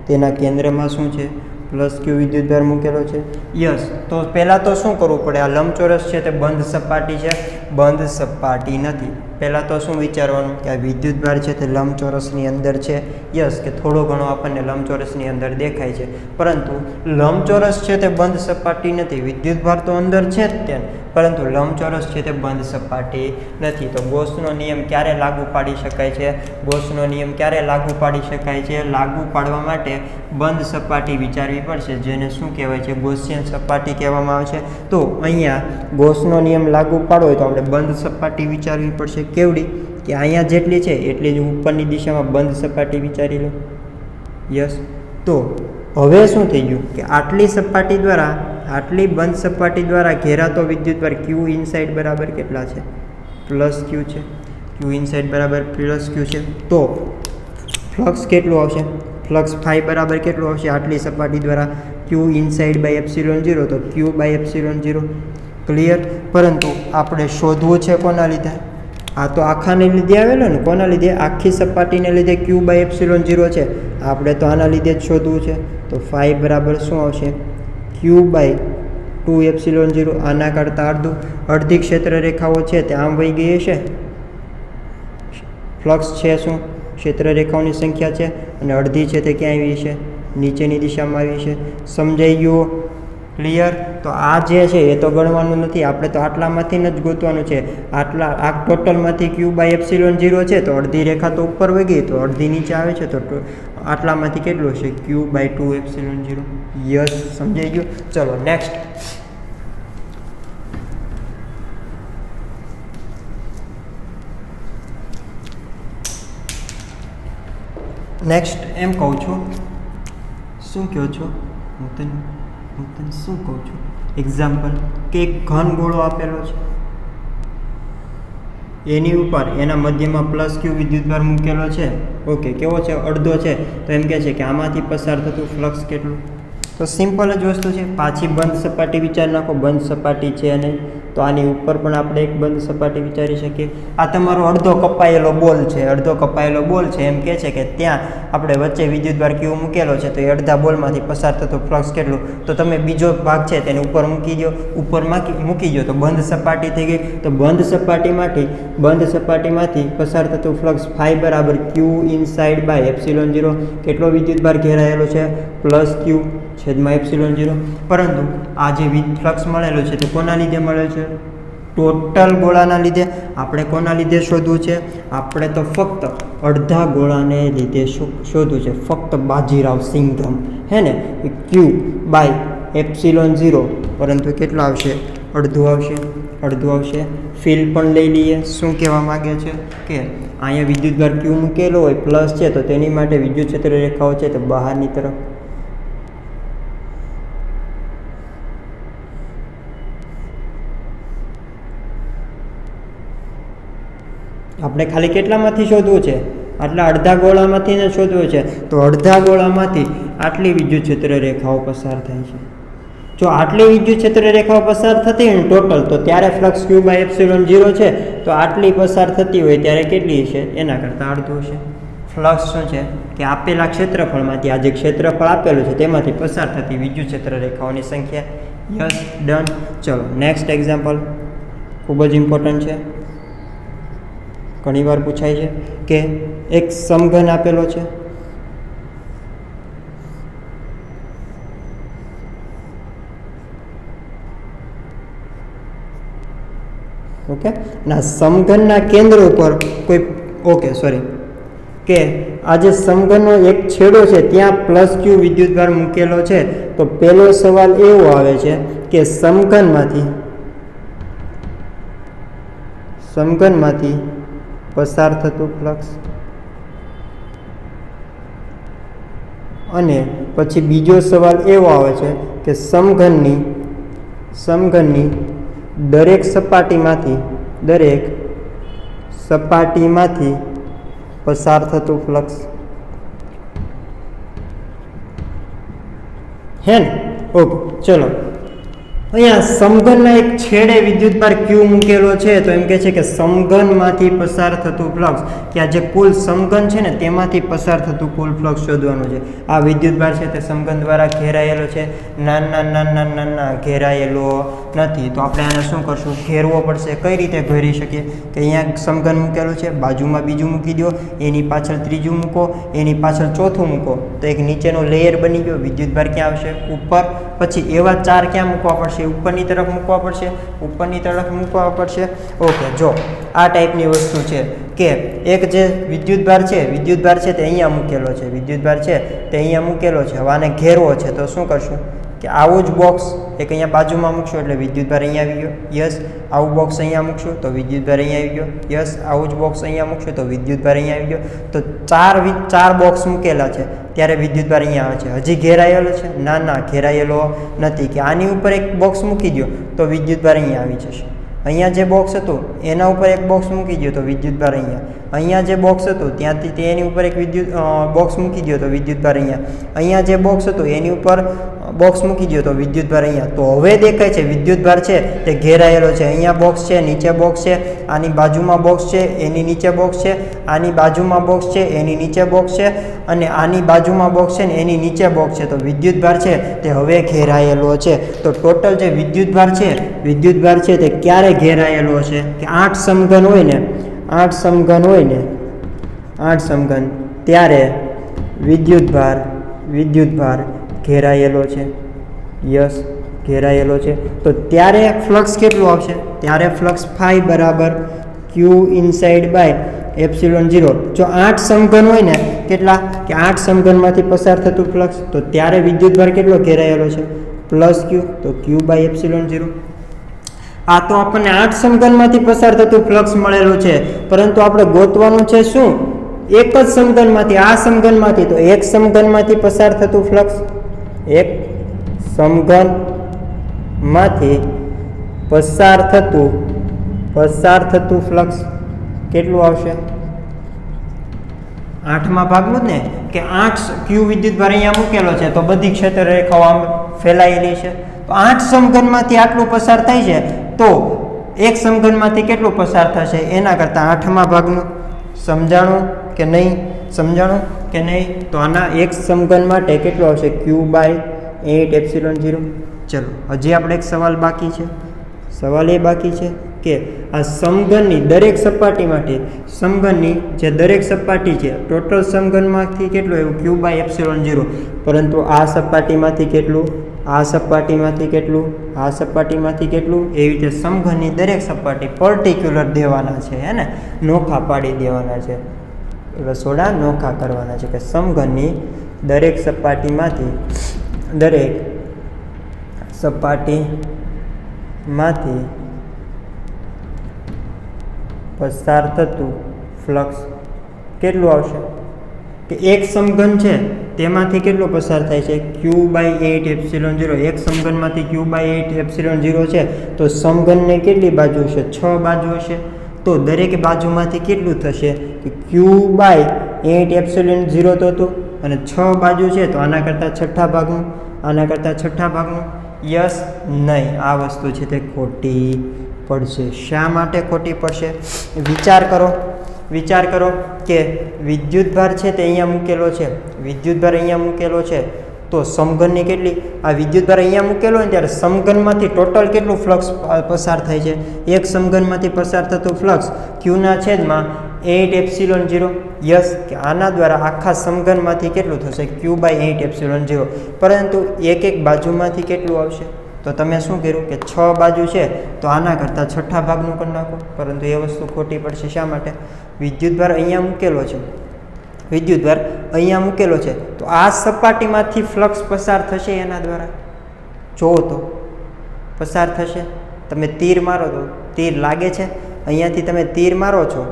તેના કેન્દ્રમાં શું છે, +Q વિદ્યુતભાર મૂકેલો છે, યસ. તો પહેલાં તો શું કરવું પડે, આ લંબચોરસ છે તે બંધ સપાટી છે, બંધ સપાટી નથી. પહેલાં તો શું વિચારવાનું, કે આ વિદ્યુતભાર છે તે લંબચોરસની અંદર છે, યસ, કે થોડો ઘણો આપણને લંબચોરસની અંદર દેખાય છે. પરંતુ લંબચોરસ છે તે બંધ સપાટી નથી. વિદ્યુતભાર તો અંદર છે જ ત્યાં, પરંતુ લંબચોરસ છે તે બંધ સપાટી નથી. તો ગોસનો નિયમ ક્યારે લાગુ પાડી શકાય છે? ગોસનો નિયમ ક્યારે લાગુ પાડી શકાય છે? લાગુ પાડવા માટે બંધ સપાટી વિચારવી પડશે, જેને શું કહેવાય છે, ગોસિયન સપાટી કહેવામાં આવે છે. તો અહીંયા ગોસનો નિયમ લાગુ પાડવો હોય તો આપણે બંધ સપાટી વિચારવી પડશે. કેવડી? કે અહીંયા જેટલી છે એટલી જ ઉપરની દિશામાં બંધ સપાટી વિચારી લો, યસ. તો હવે શું થઈ ગયું, કે આટલી બંધ સપાટી દ્વારા ઘેરાતો વિદ્યુતભાર Q ઇનસાઇડ બરાબર કેટલા છે, +Q છે. Q ઇનસાઇડ બરાબર +Q છે. તો ફ્લક્સ કેટલું આવશે, ફ્લક્સ ફાઈ બરાબર કેટલું આવશે, આટલી સપાટી દ્વારા Q ઇનસાઇડ બાય ε0, તો Q બાય ε0. ક્લિયર? પરંતુ આપણે શોધવું છે કોના લીધે? આ તો આખાને લીધે આવેલો ને, કોના લીધે? આખી સપાટીને લીધે Q બાય ε0 છે. આપણે તો આના લીધે જ શોધવું છે. તો ફાઈ બરાબર શું આવશે, Q બાય 2ε0. આના કરતાં અડધી ક્ષેત્ર રેખાઓ છે તે આમ વહી ગઈ હશે. ફ્લક્સ છે શું, ક્ષેત્ર રેખાઓની સંખ્યા છે, અને અડધી છે તે ક્યાં આવી છે, નીચેની દિશામાં આવી છે. સમજાઈ ગયું? ક્લિયર? તો આ જે છે એ તો ગણવાનું નથી, આપણે તો આટલામાંથી જ ગોતવાનું છે. આ ટોટલમાંથી Q બાય ε0 છે, તો અડધી રેખા તો ઉપર વહી ગઈ, તો અડધી નીચે આવે છે, તો આટલામાંથી કેટલું હશે, Q બાય 2ε0. યસ, સમજાઈ ગયું? ચલો નેક્સ્ટ. નેક્સ્ટ એમ કહું છું, શું કહો છો હું તને શું કહું છું, એક્ઝામ્પલ કે એક ઘન ગોળો આપેલો છે, એની ઉપર એના મધ્યમાં પ્લસ ક્યુ વિદ્યુતભાર મૂકેલો છે. ઓકે, કેવો છે? અડધો છે. તો એમ કહે છે કે આમાંથી પસાર થતું ફ્લક્સ કેટલું? તો સિમ્પલ જ વસ્તુ છે. પાછી બંધ સપાટી વિચાર નાખો. બંધ સપાટી છે અને તો આની ઉપર પણ આપણે એક બંધ સપાટી વિચારી શકીએ. આ તમારો અડધો કપાયેલો બોલ છે. અડધો કપાયેલો બોલ છે. એમ કહે છે કે ત્યાં આપણે વચ્ચે વિદ્યુતભાર ક્યુ મૂકેલો છે, તો એ અડધા બોલમાંથી પસાર થતું ફ્લક્સ કેટલું? તો તમે બીજો ભાગ છે તેને ઉપર મૂકી દો. ઉપર મૂકી દો તો બંધ સપાટી થઈ ગઈ. તો બંધ સપાટીમાંથી પસાર થતું ફ્લક્સ ફાઈ બરાબર ક્યુ ઇનસાઇડ બાય એપ્સિલોન 0. કેટલો વિદ્યુતભાર ઘેરાયેલો છે? પ્લસ ક્યુ છેદમાં એપ્સિલોન 0. પરંતુ આ જે ફ્લક્સ મળેલો છે તે કોના લીધે મળે છે? ટોટલ ગોળાના લીધે. આપણે કોના લીધે શોધવું છે? આપણે તો ફક્ત અડધા ગોળાને લીધે શોધવું છે. ફક્ત બાજીરાવ સિંઘમ, હે ને? ક્યુ બાય એપ્સિલોન 0. પરંતુ કેટલા આવશે? અડધું આવશે. ફીલ પણ લઈ લઈએ. શું કહેવા માગે છે કે અહીંયા વિદ્યુતભાર ક્યુ મૂકેલો હોય, પ્લસ છે, તો તેની માટે વિદ્યુત ક્ષેત્ર રેખાઓ છે તો બહારની તરફ. આપણે ખાલી કેટલામાંથી શોધવું છે? આટલા અડધા ગોળામાંથી ને શોધવું છે. તો અડધા ગોળામાંથી આટલી વિદ્યુત ક્ષેત્ર રેખાઓ પસાર થાય છે. જો આટલી વિદ્યુત ક્ષેત્ર રેખાઓ પસાર થતી હોય ને ટોટલ, તો ત્યારે ફ્લક્સ ક્યુ બાય એપ્સિલોન 0 છે. તો આટલી પસાર થતી હોય ત્યારે કેટલી છે? એના કરતાં અડધું છે. ફ્લક્સ શું છે કે આપેલા ક્ષેત્રફળમાંથી, આ જે ક્ષેત્રફળ આપેલું છે તેમાંથી પસાર થતી વિદ્યુત ક્ષેત્ર રેખાઓની સંખ્યા. Yes, done. ચલો નેક્સ્ટ એક્ઝામ્પલ ખૂબ જ ઇમ્પોર્ટન્ટ છે. ઘણીવાર પૂછાય છે કે એક સમઘન આપેલો છે, ઓકે, ના સમઘનના કેન્દ્ર ઉપર કોઈ કે આ જે સમઘનનો એક છેડો છે ત્યાં પ્લસ ક્યુ વિદ્યુતભાર મૂકેલો છે. તો પહેલો સવાલ એવો આવે છે કે સમઘનમાંથી પસાર થતું ફ્લક્સ, અને પછી બીજો સવાલ એવો આવે છે કે સમઘનની દરેક સપાટીમાંથી પસાર થતું ફ્લક્સ, હે ને? ઓકે, ચલો અહીંયા સમઘનના એક છેડે વિદ્યુતભાર ક્યુ મૂકેલો છે. તો એમ કહે છે કે સમઘનમાંથી પસાર થતું ફ્લક્સ, કે આ જે કુલ સમઘન છે ને તેમાંથી પસાર થતું કુલ ફ્લક્સ શોધવાનું છે. આ વિદ્યુતભાર છે તે સમઘન દ્વારા ઘેરાયેલો છે. ના ઘેરાયેલો નથી. તો આપણે આને શું કરશું? ઘેરવો પડશે. કઈ રીતે ઘેરી શકીએ? કે અહીંયા સમઘન મૂકેલું છે, બાજુમાં બીજું મૂકી દો, એની પાછળ ત્રીજું મૂકો, એની પાછળ ચોથું મૂકો, તો એક નીચેનો લેયર બની ગયો. વિદ્યુતભાર ક્યાં આવશે? ઉપર. પછી એવા 4 ક્યાં મૂકવા પડશે? ઉપરની તરફ મૂકવા પડશે. ઓકે, જો આ ટાઈપની વસ્તુ છે કે એક જે વિદ્યુતભાર છે તે અહીંયા મૂકેલો છે. હવે આને ઘેરવો છે. તો શું કરશું કે આવું જ બોક્સ એક અહીંયા બાજુમાં મૂકશું એટલે વિદ્યુતભાર અહીંયા આવી ગયો. યસ. આવું બોક્સ અહીંયા મૂકશું તો વિદ્યુતભાર અહીંયા આવી ગયો. યસ. આવું જ બોક્સ અહીંયા મૂકશું તો વિદ્યુતભાર અહીંયા આવી ગયો. તો ચાર બોક્સ મૂકેલા છે ત્યારે વિદ્યુતભાર અહીંયા આવે છે. હજી ઘેરાયેલો છે? ના, ઘેરાયેલો નથી. કે આની ઉપર એક બોક્સ મૂકી દો તો વિદ્યુતભાર અહીંયા આવી જશે. અહીંયા જે બોક્સ હતું એના ઉપર એક બોક્સ મૂકી દો તો વિદ્યુતભાર અહીંયા જે બોક્સ હતું ત્યાંથી એની ઉપર એક બોક્સ મૂકી દો તો વિદ્યુતભાર અહીંયા જે બોક્સ હતું એની ઉપર બોક્સ મૂકી દો તો વિદ્યુતભાર અહીંયા. તો હવે દેખાય છે વિદ્યુતભાર છે તે ઘેરાયેલો છે. અહીંયા બોક્સ છે, નીચે બોક્સ છે, આની બાજુમાં બોક્સ છે, એની નીચે બોક્સ છે, આની બાજુમાં બોક્સ છે, એની નીચે બોક્સ છે, અને આની બાજુમાં બોક્સ છે ને એની નીચે બોક્સ છે. તો વિદ્યુતભાર છે તે હવે ઘેરાયેલો છે. તો ટોટલ જે વિદ્યુતભાર છે તે ક્યારે ઘેરાયેલો છે? કે 8 સમઘન હોય ને ત્યારે વિદ્યુતભાર ઘેરાયેલો છે. યસ, ઘેરાયેલો છે. તો ત્યારે ફ્લક્સ કેટલું આવશે? ત્યારે ફ્લક્સ ફાઈ બરાબર ક્યુ ઇનસાઇડ બાય એપ્સિલોન 0. જો 8 સમઘન હોય ને, કેટલા કે 8 સમઘનમાંથી પસાર થતું ફ્લક્સ, તો ત્યારે વિદ્યુતભાર કેટલો ઘેરાયેલો છે? પ્લસ ક્યુ. તો ક્યુ બાય એપ્સિલોન 0. આ તો આપણને 8 સમઘનમાંથી પસાર થતું ફ્લક્સ મળેલું છે, પરંતુ આપણે ગોતવાનું છે શું? એક જ સમઘનમાંથી આ સમઘનમાંથી તો એક સમઘનમાંથી પસાર થતું ફ્લક્સ એક સમઘનમાંથી પસાર થતું ફ્લક્સ કેટલું આવશે 8મા ભાગનું જ ને કે 8 ક્યુ વિદ્યુતભાર અહીંયા મૂકેલો છે તો બધી ક્ષેત્ર રેખાઓ આમ ફેલાયેલી છે તો 8 સમઘનમાંથી આટલું પસાર થાય છે તો એક સમઘનમાંથી કેટલું પસાર થશે એના કરતાં 8મા ભાગનું સમજાણું કે નહીં તો આના એક સમઘન માટે કેટલું આવશે Q/8ε0 ચલો હજી આપણે એક સવાલ બાકી છે સવાલ એ બાકી છે કે આ સમઘનની દરેક સપાટી માટે સમઘનની જે દરેક સપાટી છે ટોટલ સમઘનમાંથી કેટલું એવું Q/ε0 પરંતુ આ સપાટીમાંથી કેટલું આ સપાટીમાંથી કેટલું એવી રીતે સમઘનની દરેક સપાટી પર્ટિક્યુલર દેવાના છે હે ને નોખા પાડી દેવાના છે રસોડા નોખા કરવાના છે કે સમઘનની દરેક સપાટીમાંથી પસાર થતું ફ્લક્સ કેટલું આવશે કે એક સમઘન છે તેમાંથી કેટલો પસાર થાય છે Q/8ε0 એક સમઘનમાંથી Q/8ε0 છે તો સમઘનને કેટલી બાજુ હશે 6 બાજુ હશે તો દરેક બાજુમાંથી કેટલું થશે કે Q/8ε0 તો હતું અને 6 બાજુ છે તો આના કરતાં છઠ્ઠા ભાગનું યસ નહીં આ વસ્તુ છે તે ખોટી પડશે શા માટે ખોટી પડશે વિચાર કરો કે વિદ્યુતભાર છે તે અહીંયા મૂકેલો છે તો સમઘનની કેટલી આ વિદ્યુતભાર અહીંયા મૂકેલો હોય ત્યારે સમઘનમાંથી ટોટલ કેટલું ફ્લક્સ પસાર થાય છે એક સમઘનમાંથી પસાર થતું ફ્લક્સ ક્યુના છેદમાં 8ε0 યસ કે આના દ્વારા આખા સમઘનમાંથી કેટલું થશે Q/8ε0 પરંતુ એક બાજુમાંથી કેટલું આવશે તો તમે શું કર્યું કે 6 બાજુ છે તો આના કરતાં છઠ્ઠા ભાગનું કરી નાખો પરંતુ એ વસ્તુ ખોટી પડશે શા માટે વિદ્યુતભાર અહીંયા મૂકેલો છે તો આ સપાટીમાંથી ફ્લક્સ પસાર થશે એના દ્વારા જુઓ તો પસાર થશે તમે તીર મારો તો તીર લાગે છે અહીંયાથી તમે તીર મારો છો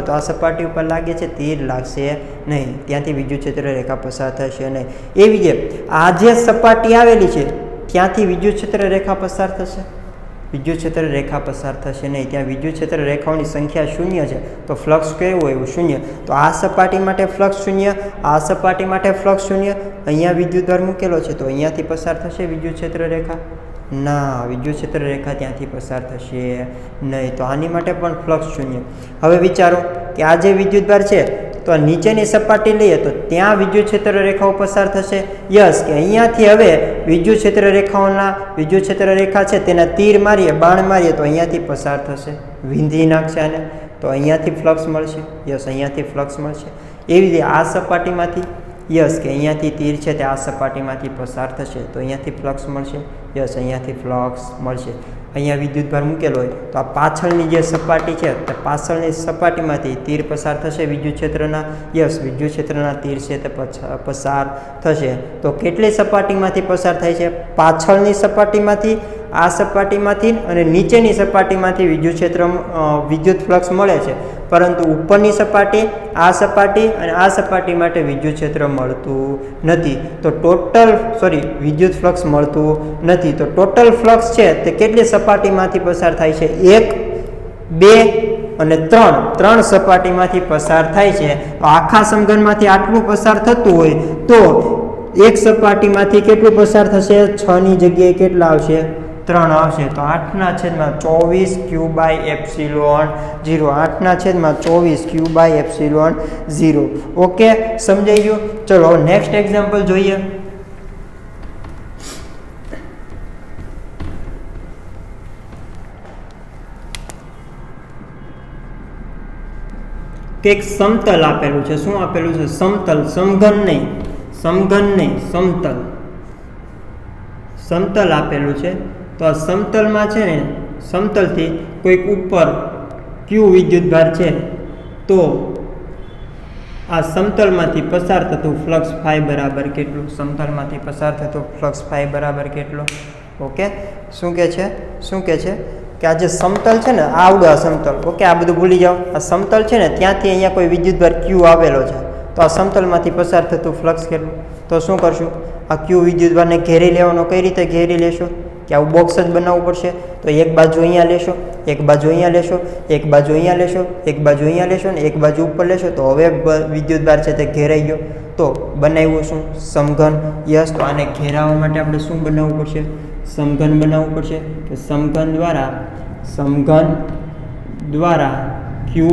તો આ સપાટી ઉપર લાગે છે તીર લાગશે નહીં ત્યાંથી વિદ્યુત ક્ષેત્ર રેખા પસાર થશે નહીં એવી જે આ જે સપાટી આવેલી છે ત્યાંથી વિદ્યુત ક્ષેત્ર રેખા પસાર થશે નહીં ત્યાં વિદ્યુત ક્ષેત્ર રેખાઓની સંખ્યા 0 છે તો ફ્લક્સ કેવું એવું 0 તો આ સપાટી માટે ફ્લક્સ 0 આ સપાટી માટે ફ્લક્સ 0 અહીંયા વિદ્યુતભાર મૂકેલો છે તો અહીંયાથી પસાર થશે વિદ્યુત ક્ષેત્ર રેખા ના વિદ્યુત ક્ષેત્ર રેખા ત્યાંથી પસાર થશે નહીં તો આની માટે પણ ફ્લક્સ 0 હવે વિચારો કે આ જે વિદ્યુતભાર છે તો નીચેની સપાટી લઈએ તો ત્યાં વિદ્યુત ક્ષેત્ર રેખાઓ પસાર થશે યસ કે અહીંયાથી હવે વિદ્યુત ક્ષેત્ર રેખા છે તેના તીર મારીએ બાણ મારીએ તો અહીંયાથી પસાર થશે વિંધી નાખશે આને તો અહીંયાથી ફ્લક્સ મળશે યસ અહીંયાથી ફ્લક્સ મળશે એવી રીતે આ સપાટીમાંથી યસ કે અહીંયાથી તીર છે તે આ સપાટીમાંથી પસાર થશે તો અહીંયાથી ફ્લક્સ મળશે યસ અહીંયાથી ફ્લક્સ મળશે અહીંયા વિદ્યુતભાર મૂકેલો હોય તો આ પાછળની જે સપાટી છે તે પાછળની સપાટીમાંથી તીર પસાર થશે વિદ્યુત ક્ષેત્રના તીર છે તે પસાર થશે તો કેટલી સપાટીમાંથી પસાર થાય છે પાછળની સપાટીમાંથી આ સપાટીમાંથી અને નીચેની સપાટીમાંથી વિદ્યુત ફ્લક્સ મળે છે પરંતુ ઉપરની સપાટી આ સપાટી અને આ સપાટી માટે વિદ્યુત ક્ષેત્ર મળતું નથી તો વિદ્યુત ફ્લક્સ મળતું નથી તો ટોટલ ફ્લક્સ છે તે કેટલી સપાટીમાંથી પસાર થાય છે 1 2 અને 3 સપાટીમાંથી પસાર થાય છે તો આખા સમઘનમાંથી આટલું પસાર થતું હોય તો એક સપાટીમાંથી કેટલું પસાર થશે 6 ની જગ્યાએ કેટલા આવશે 3 આવશે તો 8/24 Q/ε0 8/24 Q/ε0 ઓકે સમજાઈ ગયું ચલો નેક્સ્ટ એક્ઝામ્પલ જોઈએ કે એક સમતલ આપેલું છે શું આપેલું છે સમતલ સમઘન નહીં સમતલ આપેલું છે તો આ સમતલમાં છે ને સમતલથી કોઈક ઉપર ક્યુ વિદ્યુતભાર છે તો આ સમતલમાંથી પસાર થતું ફ્લક્સ ફાઈ બરાબર કેટલું સમતલમાંથી પસાર થતું ફ્લક્સ ફાઈ બરાબર કેટલું ઓકે શું કહે છે કે કે આ જે સમતલ છે ને આવડું આ સમતલ, ઓકે, આ બધું ભૂલી જાઓ. આ સમતલ છે ને ત્યાંથી અહીંયા કોઈ વિદ્યુતભાર ક્યુ આવેલો છે, તો આ સમતલમાંથી પસાર થતું ફ્લક્સ કેટલું? તો શું કરશું? આ ક્યુ વિદ્યુતભારને ઘેરી લેવાનો. કઈ રીતે ઘેરી લેશો? કે આવું બોક્સ જ બનાવવું પડશે. તો એક બાજુ અહીંયા લેશો, એક બાજુ અહીંયા લેશો, એક બાજુ અહીંયા લેશો, એક બાજુ અહીંયા લેશો ને એક બાજુ ઉપર લેશો. તો હવે વિદ્યુતભાર છે તે ઘેરાઈ ગયો. તો બનાવ્યું શું? સમઘન. યસ, તો આને ઘેરાવવા માટે આપણે શું બનાવવું પડશે? સમઘન બનાવવું પડશે. કે સમઘન દ્વારા ક્યુ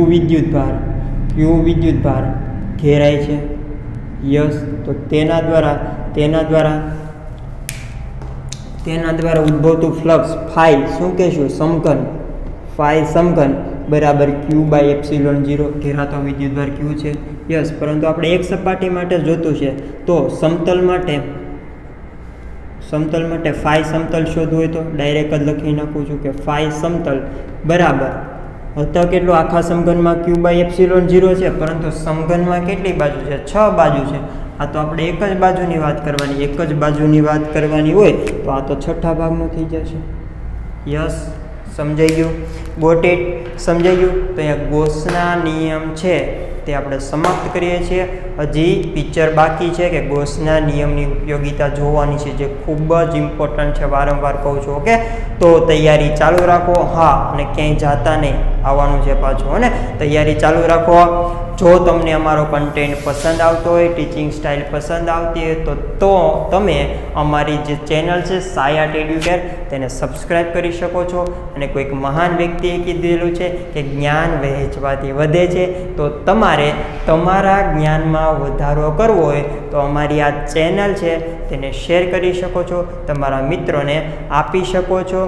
વિદ્યુતભાર ઘેરાય છે. યસ, તો તેના દ્વારા ઉદ્ભવતું ફ્લક્સ ફાઈ શું કહેશું? સમઘન. ફાઈ સમઘન બરાબર Q/ε0. ઘેરાતો વિદ્યુતભાર ક્યુ છે. યસ, પરંતુ આપણે એક સપાટી માટે જોતું છે. તો સમતલ માટે ફાઈ સમતલ શોધવું હોય તો ડાયરેક્ટ જ લખી નાખું છું કે ફાઈ સમતલ બરાબર તો કેટલું? આખા સમઘનમાં Q/ε0 છે, પરંતુ સમઘનમાં કેટલી બાજુ છે? 6 બાજુ છે. આ તો આપણે એક જ બાજુની વાત કરવાની હોય તો આ તો છઠ્ઠા ભાગનું થઈ જશે. યસ, સમજાઈ ગયું? Got it? સમજાઈ ગયું? તો અહીંયા ગોસના નિયમ છે તે આપણે સમાપ્ત કરીએ છીએ. હજી પિક્ચર બાકી છે કે ગોસના નિયમની ઉપયોગિતા જોવાની છે, જે ખૂબ જ ઇમ્પોર્ટન્ટ છે, વારંવાર કહું છું. ઓકે, તો તૈયારી ચાલુ રાખો. હા, અને ક્યાંય જાતા નહીં, આવવાનું છે પાછું. અને તૈયારી ચાલુ રાખો. જો તમને અમારો કન્ટેન્ટ પસંદ આવતો હોય, ટીચિંગ સ્ટાઇલ પસંદ આવતી હોય તો તમે અમારી જે ચેનલ છે સાયાટ એડ્યુકેર તેને સબસ્ક્રાઈબ કરી શકો છો. અને કોઈક મહાન વ્યક્તિએ કીધેલું છે કે જ્ઞાન વહેંચવાથી વધે છે. તો તમારે તમારા જ્ઞાનમાં વધારો કરવો હોય તો અમારી આ ચેનલ છે તેને શેર કરી શકો છો, તમારા મિત્રોને આપી શકો છો.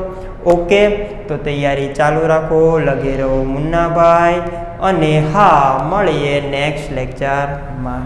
ઓકે, તો તૈયારી ચાલુ રાખો. લગે રહો મુન્નાભાઈ. અને હા, મળીએ નેક્સ્ટ લેક્ચરમાં.